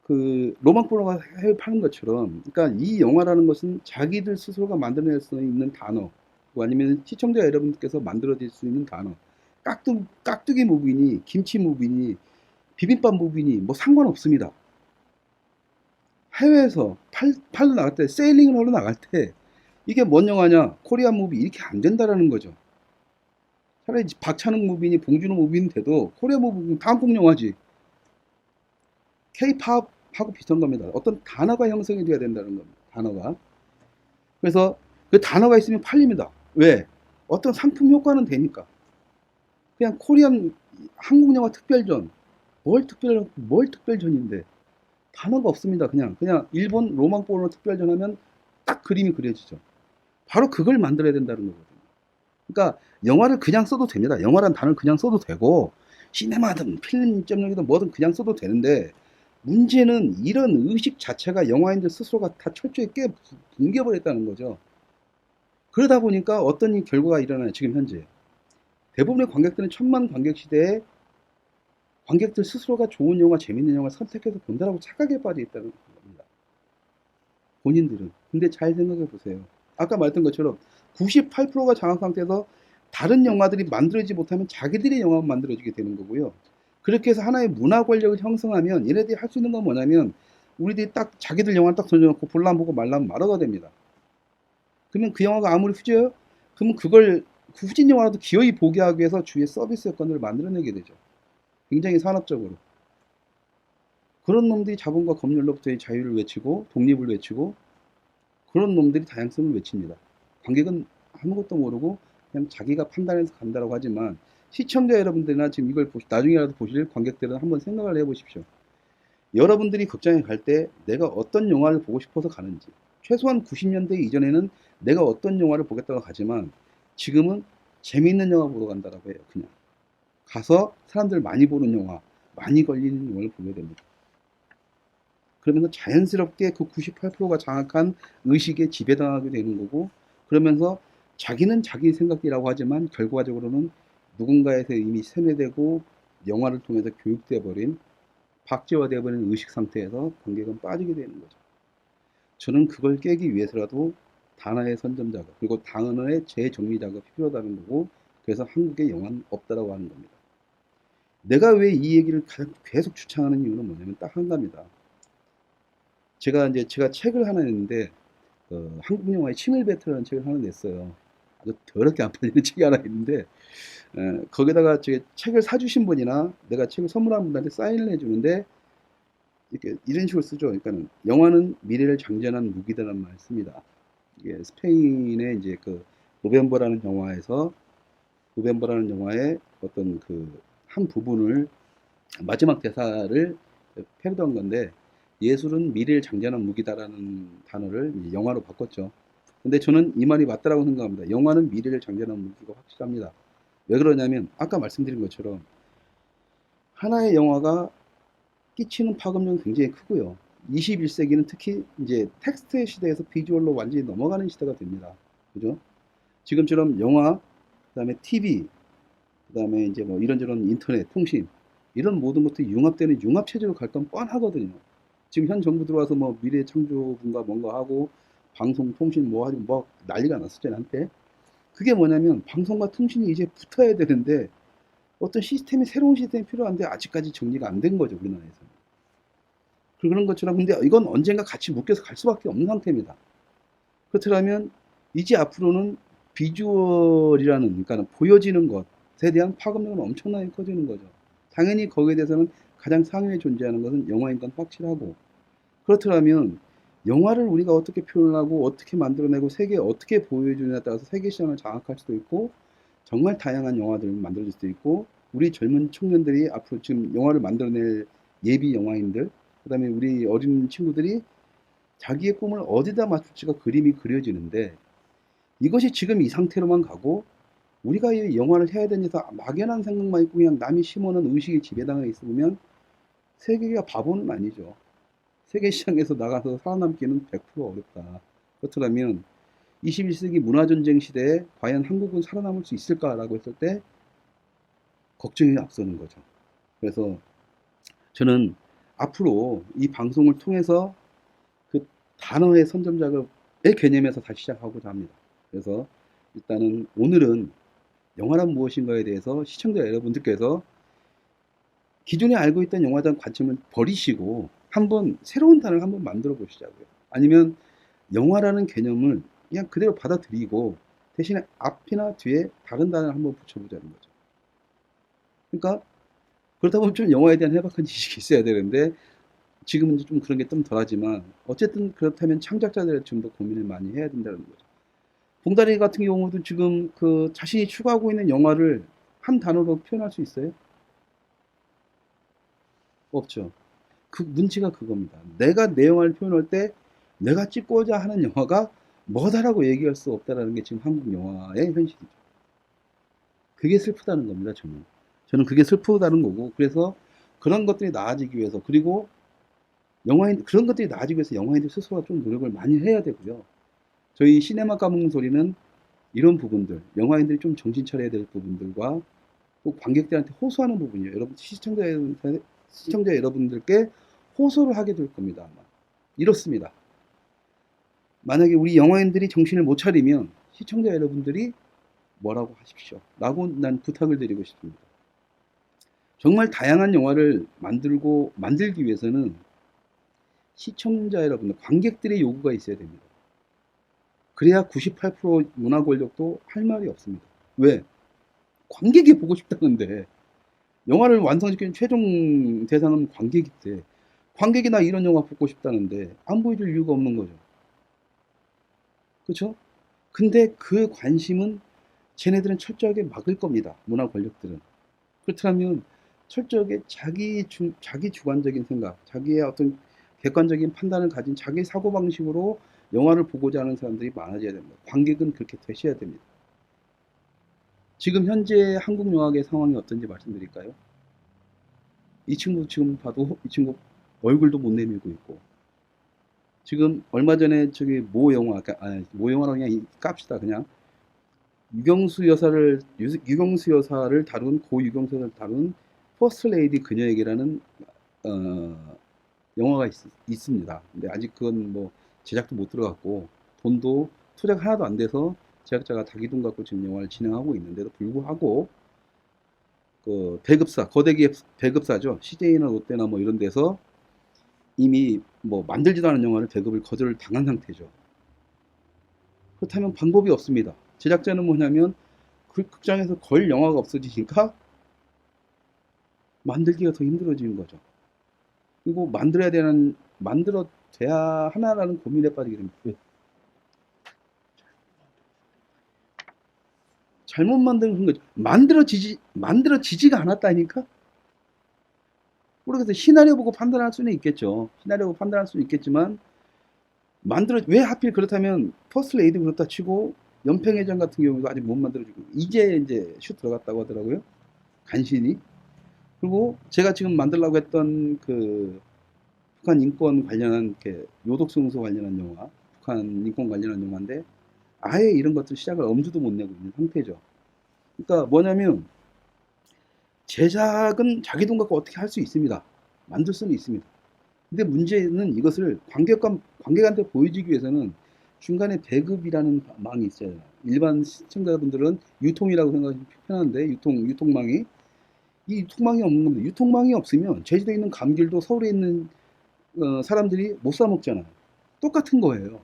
그 로망 포로가 해외 파는 것처럼, 그러니까 이 영화라는 것은 자기들 스스로가 만들어낼 수 있는 단어, 아니면 시청자 여러분들께서 만들어질 수 있는 단어, 깍두기 무비니, 김치 무비니, 비빔밥 무비니, 뭐 상관없습니다. 해외에서 팔러 나갈 때, 세일링을 하러 나갈 때, 이게 뭔 영화냐, 코리안 무비, 이렇게 안 된다라는 거죠. 차라리 박찬욱 무비니, 봉준호 무비는 돼도, 코리안 무비는 다 한국 영화지. K-팝하고 비슷한 겁니다. 어떤 단어가 형성이 돼야 된다는 겁니다. 단어가. 그래서 그 단어가 있으면 팔립니다. 왜? 어떤 상품 효과는 되니까. 그냥 한국 영화 특별전. 뭘 특별전인데. 단어가 없습니다. 그냥 일본 로망 포르노 특별전 하면 딱 그림이 그려지죠. 바로 그걸 만들어야 된다는 거거든요. 그러니까 영화를 그냥 써도 됩니다. 영화란 단어를 그냥 써도 되고 시네마든 필름 점령이든 뭐든 그냥 써도 되는데 문제는 이런 의식 자체가 영화인들 스스로가 다 철저히 뭉개버렸다는 거죠. 그러다 보니까 어떤 결과가 일어나요. 지금 현재 대부분의 관객들은 천만 관객 시대에 관객들 스스로가 좋은 영화, 재밌는 영화 선택해서 본다라고 착각에 빠져 있다는 겁니다. 본인들은. 근데 잘 생각해 보세요. 아까 말했던 것처럼 98%가 장악 상태에서 다른 영화들이 만들어지지 못하면 자기들의 영화만 만들어지게 되는 거고요. 그렇게 해서 하나의 문화 권력을 형성하면 얘네들이 할 수 있는 건 뭐냐면 우리들이 딱 자기들 영화를 딱 던져놓고 볼람 보고 말라면 말아가 됩니다. 그러면 그 영화가 아무리 후져요? 그러면 그걸 그 후진 영화라도 기어이 보게 하기 위해서 주위에 서비스 여건들을 만들어내게 되죠. 굉장히 산업적으로. 그런 놈들이 자본과 검열로부터의 자유를 외치고 독립을 외치고 그런 놈들이 다양성을 외칩니다. 관객은 아무것도 모르고 그냥 자기가 판단해서 간다라고 하지만 시청자 여러분들이나 지금 이걸 나중에라도 보실 관객들은 한번 생각을 해보십시오. 여러분들이 극장에 갈 때 내가 어떤 영화를 보고 싶어서 가는지 최소한 90년대 이전에는 내가 어떤 영화를 보겠다고 가지만 지금은 재미있는 영화 보러 간다라고 해요. 그냥 가서 사람들 많이 보는 영화, 많이 걸리는 영화를 보게 됩니다. 그러면서 자연스럽게 그 98%가 장악한 의식에 지배당하게 되는 거고 그러면서 자기는 자기 생각이라고 하지만 결과적으로는 누군가에서 이미 세뇌되고 영화를 통해서 교육돼 버린 박제화되어 버린 의식 상태에서 관객은 빠지게 되는 거죠. 저는 그걸 깨기 위해서라도 단어의 선점 작업 그리고 단어의 재정리 작업이 필요하다는 거고 그래서 한국에 영화는 없다라고 하는 겁니다. 내가 왜 이 얘기를 계속 주창하는 이유는 뭐냐면 딱 한 가지입니다. 제가 책을 하나 냈는데 한국 영화의 치밀 배틀이라는 책을 하나 냈어요. 아주 더럽게 안 팔리는 책이 하나 있는데 거기다가 제 책을 사주신 분이나 내가 책을 선물한 분한테 사인을 해주는데 이렇게 이런 식으로 쓰죠. 그러니까는 영화는 미래를 장전한 무기다라는 말을 씁니다. 이게 스페인의 이제 그 노벤버라는 영화에서 노벤버라는 영화의 어떤 그 한 부분을 마지막 대사를 패러디한 건데 예술은 미래를 장전한 무기다라는 단어를 이제 영화로 바꿨죠. 근데 저는 이 말이 맞다라고 생각합니다. 영화는 미래를 장전한 무기가 확실합니다. 왜 그러냐면 아까 말씀드린 것처럼 하나의 영화가 끼치는 파급력은 굉장히 크고요. 21세기는 특히 이제 텍스트의 시대에서 비주얼로 완전히 넘어가는 시대가 됩니다. 그죠? 지금처럼 영화, 그다음에 TV, 그다음에 이제 뭐 이런저런 인터넷, 통신 이런 모든 것들이 융합되는 융합 체제로 갈 건 뻔하거든요. 지금 현 정부 들어와서 뭐 미래 창조군가 뭔가 하고 방송, 통신 뭐 하고 뭐 난리가 났었잖아요, 한때. 그게 뭐냐면 방송과 통신이 이제 붙어야 되는데 어떤 시스템이 새로운 시스템이 필요한데 아직까지 정리가 안 된 거죠, 우리나라에서. 그런 것처럼 근데 이건 언젠가 같이 묶여서 갈 수밖에 없는 상태입니다. 그렇다면 이제 앞으로는 비주얼이라는 그러니까 보여지는 것에 대한 파급력은 엄청나게 커지는 거죠. 당연히 거기에 대해서는 가장 상위에 존재하는 것은 영화인 건 확실하고 그렇다면 영화를 우리가 어떻게 표현하고 어떻게 만들어내고 세계에 어떻게 보여주느냐에 따라서 세계 시장을 장악할 수도 있고 정말 다양한 영화들을 만들어질 수도 있고 우리 젊은 청년들이 앞으로 지금 영화를 만들어낼 예비 영화인들 그다음에 우리 어린 친구들이 자기의 꿈을 어디다 맞출지가 그림이 그려지는데 이것이 지금 이 상태로만 가고 우리가 이 영화를 해야 되니까 막연한 생각만 있고 그냥 남이 심어놓은 의식에 지배당해 있으면 세계가 바보는 아니죠. 세계 시장에서 나가서 살아남기는 100% 어렵다. 그렇다면 21세기 문화전쟁 시대에 과연 한국은 살아남을 수 있을까라고 했을 때 걱정이 앞서는 거죠. 그래서 저는 앞으로 이 방송을 통해서 그 단어의 선점 작업의 개념에서 다시 시작하고자 합니다. 그래서 일단은 오늘은 영화란 무엇인가에 대해서 시청자 여러분들께서 기존에 알고 있던 영화에 대한 관점을 버리시고 한번 새로운 단어를 한번 만들어 보시자고요. 아니면 영화라는 개념을 그냥 그대로 받아들이고 대신에 앞이나 뒤에 다른 단어를 한번 붙여보자는 거죠. 그러니까 그러다 보면 좀 영화에 대한 해박한 지식이 있어야 되는데 지금은 좀 그런 게 좀 덜하지만 어쨌든 그렇다면 창작자들이 좀 더 고민을 많이 해야 된다는 거죠. 봉다리 같은 경우도 지금 그 자신이 추구하고 있는 영화를 한 단어로 표현할 수 있어요? 없죠. 그 문제가 그겁니다. 내가 내 영화를 표현할 때 내가 찍고자 하는 영화가 뭐다라고 얘기할 수 없다라는 게 지금 한국 영화의 현실이죠. 그게 슬프다는 겁니다. 저는 그게 슬프다는 거고, 그래서 그런 것들이 나아지기 위해서, 그리고 그런 것들이 나아지기 위해서 영화인들 스스로가 좀 노력을 많이 해야 되고요. 저희 시네마 까먹는 소리는 이런 부분들, 영화인들이 좀 정신 차려야 될 부분들과 또 관객들한테 호소하는 부분이에요. 여러분, 시청자 여러분들께 호소를 하게 될 겁니다. 아마. 이렇습니다. 만약에 우리 영화인들이 정신을 못 차리면 시청자 여러분들이 뭐라고 하십시오. 라고 난 부탁을 드리고 싶습니다. 정말 다양한 영화를 만들기 위해서는 시청자 여러분들, 관객들의 요구가 있어야 됩니다. 그래야 98% 문화 권력도 할 말이 없습니다. 왜? 관객이 보고 싶다는데, 영화를 완성시키는 최종 대상은 관객인데, 관객이 나 이런 영화 보고 싶다는데 안 보여줄 이유가 없는 거죠. 그렇죠? 근데 그 관심은 쟤네들은 철저하게 막을 겁니다. 문화 권력들은. 그렇다면 철저하게 자기 주관적인 생각, 자기의 어떤 객관적인 판단을 가진 자기 사고방식으로 영화를 보고자 하는 사람들이 많아져야 됩니다. 관객은 그렇게 되셔야 됩니다. 지금 현재 한국 영화계 상황이 어떤지 말씀드릴까요? 이 친구 지금 봐도 이 친구 얼굴도 못 내밀고 있고, 지금 얼마 전에 저기 모 영화, 모 영화라고 그냥 깝시다. 그냥 유경수 여사를 다룬 고 유경수 여사를 다룬 퍼스트 레이디 그녀에게라는 영화가 있습니다. 근데 아직 그건 뭐 제작도 못 들어갔고 돈도 투자가 하나도 안 돼서 제작자가 자기 돈 갖고 지금 영화를 진행하고 있는데도 불구하고 그 배급사, 거대 기업 배급사죠. CJ나 롯데나 뭐 이런 데서 이미 뭐 만들지도 않은 영화를 배급을 거절을 당한 상태죠. 그렇다면 방법이 없습니다. 제작자는 뭐냐면 그 극장에서 걸 영화가 없어지니까 만들기가 더 힘들어지는 거죠. 그리고 만들어져야 하나라는 고민에 빠지게 됩니다. 왜? 잘못 만드는 거죠. 만들어지지가 않았다니까? 모르겠어요. 시나리오 보고 판단할 수는 있겠죠. 시나리오 보고 판단할 수는 있겠지만, 왜 하필 그렇다면, 퍼스트 레이드 그렇다 치고, 연평해전 같은 경우도 아직 못 만들어지고, 이제 슛 들어갔다고 하더라고요. 간신히. 그리고 제가 지금 만들려고 했던 그, 북한 인권 관련한, 요독성소 관련한 영화, 북한 인권 관련한 영화인데, 아예 이런 것들 시작을 엄두도 못 내고 있는 상태죠. 그러니까 뭐냐면, 제작은 자기 돈 갖고 어떻게 할 수 있습니다. 만들 수는 있습니다. 근데 문제는 이것을 관객한테 보여주기 위해서는 중간에 배급이라는 망이 있어요. 일반 시청자분들은 유통이라고 생각하시면 편한데, 유통망이. 이 유통망이 없는 겁니다. 유통망이 없으면 제주도에 있는 감귤도 서울에 있는 사람들이 못 사 먹잖아요. 똑같은 거예요.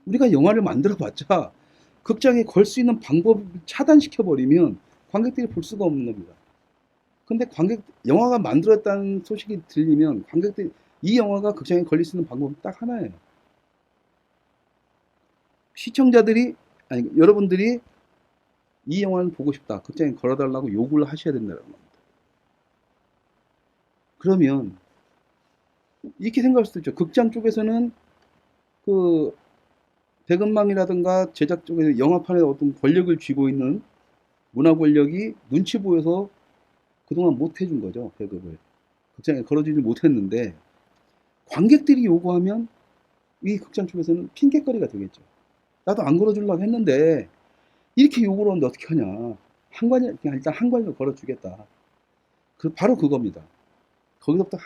우리가 영화를 만들어 봤자 극장에 걸 수 있는 방법을 차단시켜 버리면 관객들이 볼 수가 없는 겁니다. 근데 영화가 만들었다는 소식이 들리면 관객들이 이 영화가 극장에 걸릴 수 있는 방법은 딱 하나예요. 여러분들이 이 영화를 보고 싶다. 극장에 걸어달라고 요구를 하셔야 된다는 겁니다. 그러면 이렇게 생각할 수도 있죠. 극장 쪽에서는 그 대금망이라든가 제작 쪽에서 영화판에 어떤 권력을 쥐고 있는 문화 권력이 눈치 보여서 그동안 못 해준 거죠. 배급을. 극장에 걸어주지 못했는데 관객들이 요구하면 이 극장 쪽에서는 핑계거리가 되겠죠. 나도 안 걸어주려고 했는데 이렇게 요구를 하는데 어떻게 하냐. 일단 한 관을 걸어주겠다. 바로 그겁니다. 거기서부터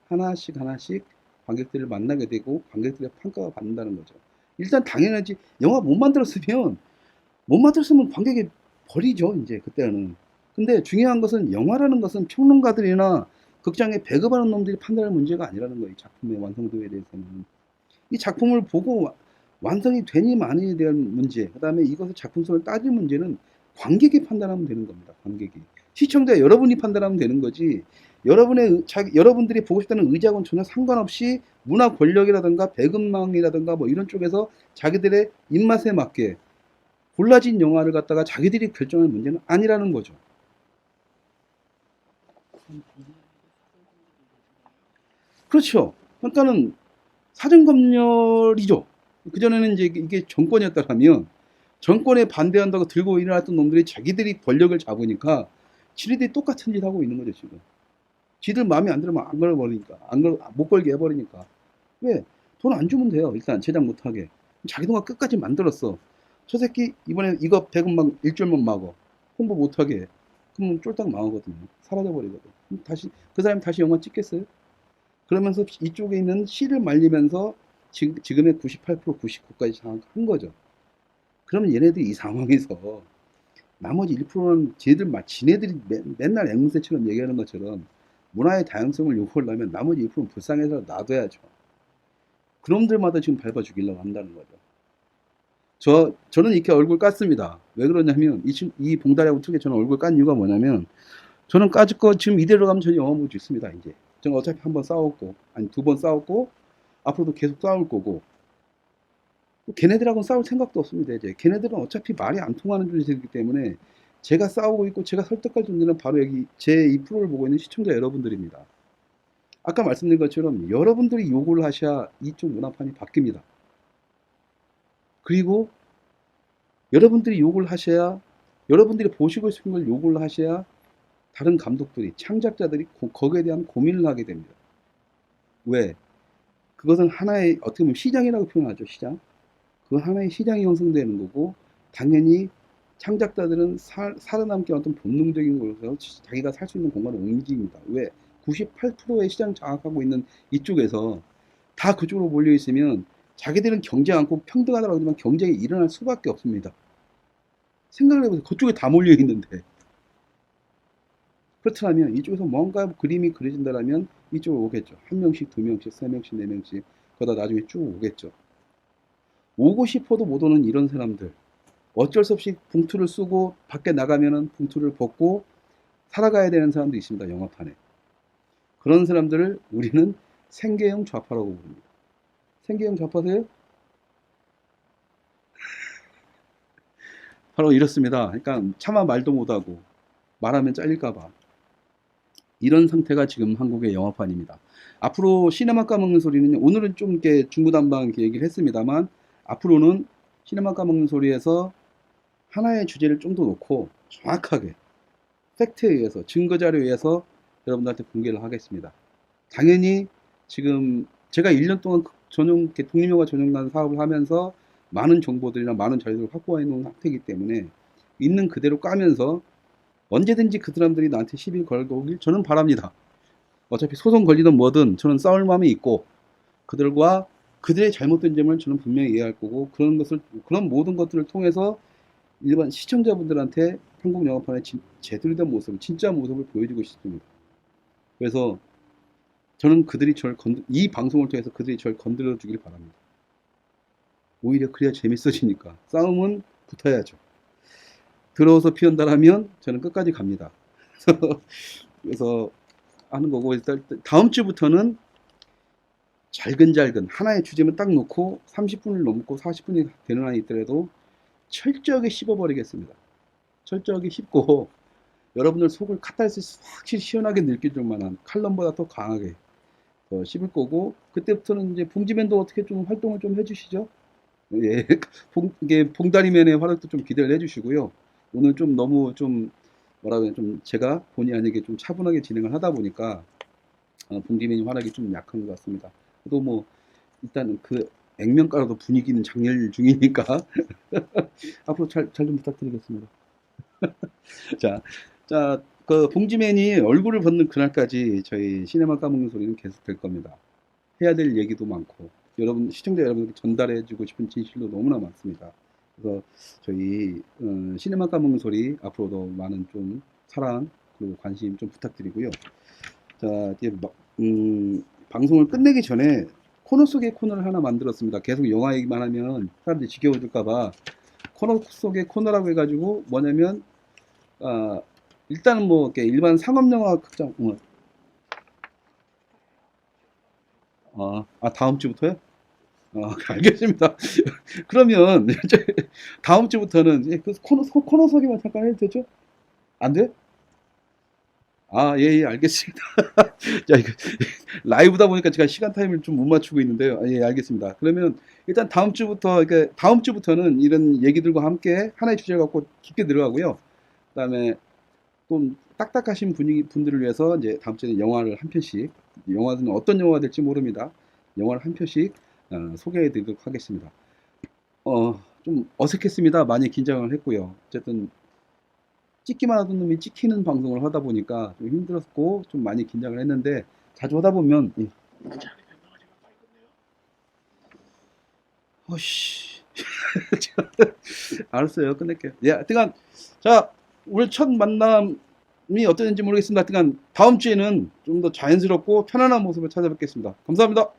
하나씩 관객들을 만나게 되고 관객들의 평가가 받는다는 거죠. 일단 당연하지. 영화 못 만들었으면 관객이 버리죠. 이제 그때는. 근데 중요한 것은 영화라는 것은 평론가들이나 극장에 배급하는 놈들이 판단할 문제가 아니라는 거예요. 이 작품의 완성도에 대해서는. 이 작품을 보고 완성이 되니 마니에 대한 문제, 그 다음에 이것의 작품성을 따질 문제는 관객이 판단하면 되는 겁니다. 관객이. 시청자 여러분이 판단하면 되는 거지. 여러분들이 보고 싶다는 의지하고는 전혀 상관없이 문화 권력이라든가 배급망이라든가 뭐 이런 쪽에서 자기들의 입맛에 맞게 골라진 영화를 갖다가 자기들이 결정할 문제는 아니라는 거죠. 그렇죠. 그러니까는 사전검열이죠. 그전에는 이제 이게 정권이었다면 정권에 반대한다고 들고 일어났던 놈들이 자기들이 권력을 잡으니까 지네들이 똑같은 짓 하고 있는 거죠, 지금. 지들 마음에 안 들으면 안 걸어버리니까. 못 걸게 해버리니까. 왜? 돈 안 주면 돼요. 일단 제작 못하게. 자기 동안 끝까지 만들었어. 저 새끼 이번에 이거 100원만 일주일만 막어. 홍보 못하게 해. 그러면 쫄딱 망하거든요. 사라져버리거든. 그럼 다시 그 사람이 다시 영화 찍겠어요? 그러면서 이쪽에 있는 씨를 말리면서 지금의 98% 99까지 장악한 거죠. 그러면 얘네들이 이 상황에서 나머지 1%는 지네들이 맨날 앵무새처럼 얘기하는 것처럼 문화의 다양성을 요구하려면 나머지 1%는 불쌍해서 놔둬야죠. 그놈들마다 지금 밟아 죽이려고 한다는 거죠. 저는 이렇게 얼굴 깠습니다. 왜 그러냐면, 이 봉다리하고 특히 저는 얼굴 깐 이유가 뭐냐면, 저는 까짓 거 지금 이대로 가면 저는 영화 못 찍습니다, 이제. 저는 어차피 한 번 싸웠고, 아니 2번 싸웠고, 앞으로도 계속 싸울 거고, 걔네들하고는 싸울 생각도 없습니다, 이제. 걔네들은 어차피 말이 안 통하는 존재이기 때문에, 제가 싸우고 있고, 제가 설득할 존재는 바로 여기 제 이 프로를 보고 있는 시청자 여러분들입니다. 아까 말씀드린 것처럼 여러분들이 요구를 하셔야 이쪽 문화판이 바뀝니다. 그리고 여러분들이 욕을 하셔야, 여러분들이 보시고 싶은 걸 요구를 하셔야 다른 감독들이, 창작자들이 거기에 대한 고민을 하게 됩니다. 왜? 그것은 하나의, 어떻게 보면 시장이라고 표현하죠, 시장. 그 하나의 시장이 형성되는 거고, 당연히 창작자들은 살아남기 어떤 본능적인 곳에서 자기가 살 수 있는 공간을 움직입니다. 왜? 98%의 시장 장악하고 있는 이쪽에서 다 그쪽으로 몰려 있으면 자기들은 경쟁 않고 평등하다고 하지만 경쟁이 일어날 수밖에 없습니다. 생각을 해보세요. 그쪽에 다 몰려 있는데. 그렇다면 이쪽에서 뭔가 그림이 그려진다면 이쪽으로 오겠죠. 한 명씩, 두 명씩, 세 명씩, 네 명씩. 그러다 나중에 쭉 오겠죠. 오고 싶어도 못 오는 이런 사람들. 어쩔 수 없이 봉투를 쓰고 밖에 나가면은 봉투를 벗고 살아가야 되는 사람도 있습니다. 영화판에. 그런 사람들을 우리는 생계형 좌파라고 부릅니다. 생계형 좌파세요? 바로 이렇습니다. 그러니까 차마 말도 못하고 말하면 잘릴까봐 이런 상태가 지금 한국의 영화판입니다. 앞으로 시네마 까먹는 소리는 오늘은 좀 이렇게 중구난방 얘기를 했습니다만 앞으로는 시네마 까먹는 소리에서 하나의 주제를 좀 더 놓고 정확하게 팩트에 의해서 증거 자료에 의해서 여러분들한테 공개를 하겠습니다. 당연히 지금 제가 1년 동안 독립영화 전용관 사업을 하면서 많은 정보들이나 많은 자료들을 확보해 놓은 상태이기 때문에 있는 그대로 까면서 언제든지 그 사람들이 나한테 시비 걸고 오길 저는 바랍니다. 어차피 소송 걸리든 뭐든 저는 싸울 마음이 있고 그들과 그들의 잘못된 점을 저는 분명히 이해할 거고 그런 모든 것들을 통해서 일반 시청자분들한테 한국 영화판의 제대로 된 모습, 진짜 모습을 보여주고 싶습니다. 그래서 저는 이 방송을 통해서 그들이 저를 건드려 주길 바랍니다. 오히려 그래야 재밌어지니까. 싸움은 붙어야죠. 들어서 피한다라면 저는 끝까지 갑니다. 그래서 하는 거고, 일단 다음 주부터는 잘근잘근 하나의 주제만 딱 놓고 30분을 넘고 40분이 되는 한이 있더라도 철저하게 씹어버리겠습니다. 철저하게 씹고 여러분들 속을 카타르시스 확실히 시원하게 느낄 줄만한 칼럼보다 더 강하게 더 씹을 거고, 그때부터는 이제 봉지맨도 어떻게 좀 활동을 좀 해주시죠. 예, 이게 봉다리맨의 활약도 좀 기대를 해주시고요. 오늘 좀 너무 좀 뭐라 그래, 좀 제가 본의 아니게 좀 차분하게 진행을 하다 보니까 봉지맨이 활약이 좀 약한 것 같습니다. 그래도 뭐 일단은 그 액면가로도 분위기는 장렬 중이니까 앞으로 잘 좀 부탁드리겠습니다. 자, 그 봉지맨이 얼굴을 벗는 그날까지 저희 시네마 까먹는 소리는 계속 될 겁니다. 해야 될 얘기도 많고 시청자 여러분께 전달해주고 싶은 진실도 너무나 많습니다. 그래서 저희 시네마 까먹는 소리 앞으로도 많은 좀 사랑 그리고 관심 좀 부탁드리고요. 자, 이제 방송을 끝내기 전에 코너 속의 코너를 하나 만들었습니다. 계속 영화 얘기만 하면 사람들이 지겨워질까봐 코너 속의 코너라고 해가지고 뭐냐면 일단은 뭐 이렇게 일반 상업영화 극장 다음 주부터요? 알겠습니다. 그러면 이제 다음 주부터는 그 코너 소개만 잠깐 해도 되죠? 안 돼? 아, 예, 예, 알겠습니다. 자, 이거 라이브다 보니까 제가 시간 타임을 좀 못 맞추고 있는데요. 아, 예, 알겠습니다. 그러면 일단 다음 주부터, 그러니까 다음 주부터는 이런 얘기들과 함께 하나의 주제를 갖고 깊게 들어가고요. 그다음에 좀 딱딱하신 분들을 위해서 이제 다음 주에는 영화를 한 편씩, 영화는 어떤 영화가 될지 모릅니다. 영화를 한 편씩 소개해 드리도록 하겠습니다. 좀 어색했습니다. 많이 긴장을 했고요. 어쨌든 찍기만 하던 놈이 찍히는 방송을 하다 보니까 좀 힘들었고 좀 많이 긴장을 했는데 자주 하다 보면 어씨 알았어요. 끝낼게요. 예, 하여튼간 자 오늘 첫 만남이 어땠는지 모르겠습니다. 하여튼간 다음 주에는 좀 더 자연스럽고 편안한 모습을 찾아뵙겠습니다. 감사합니다.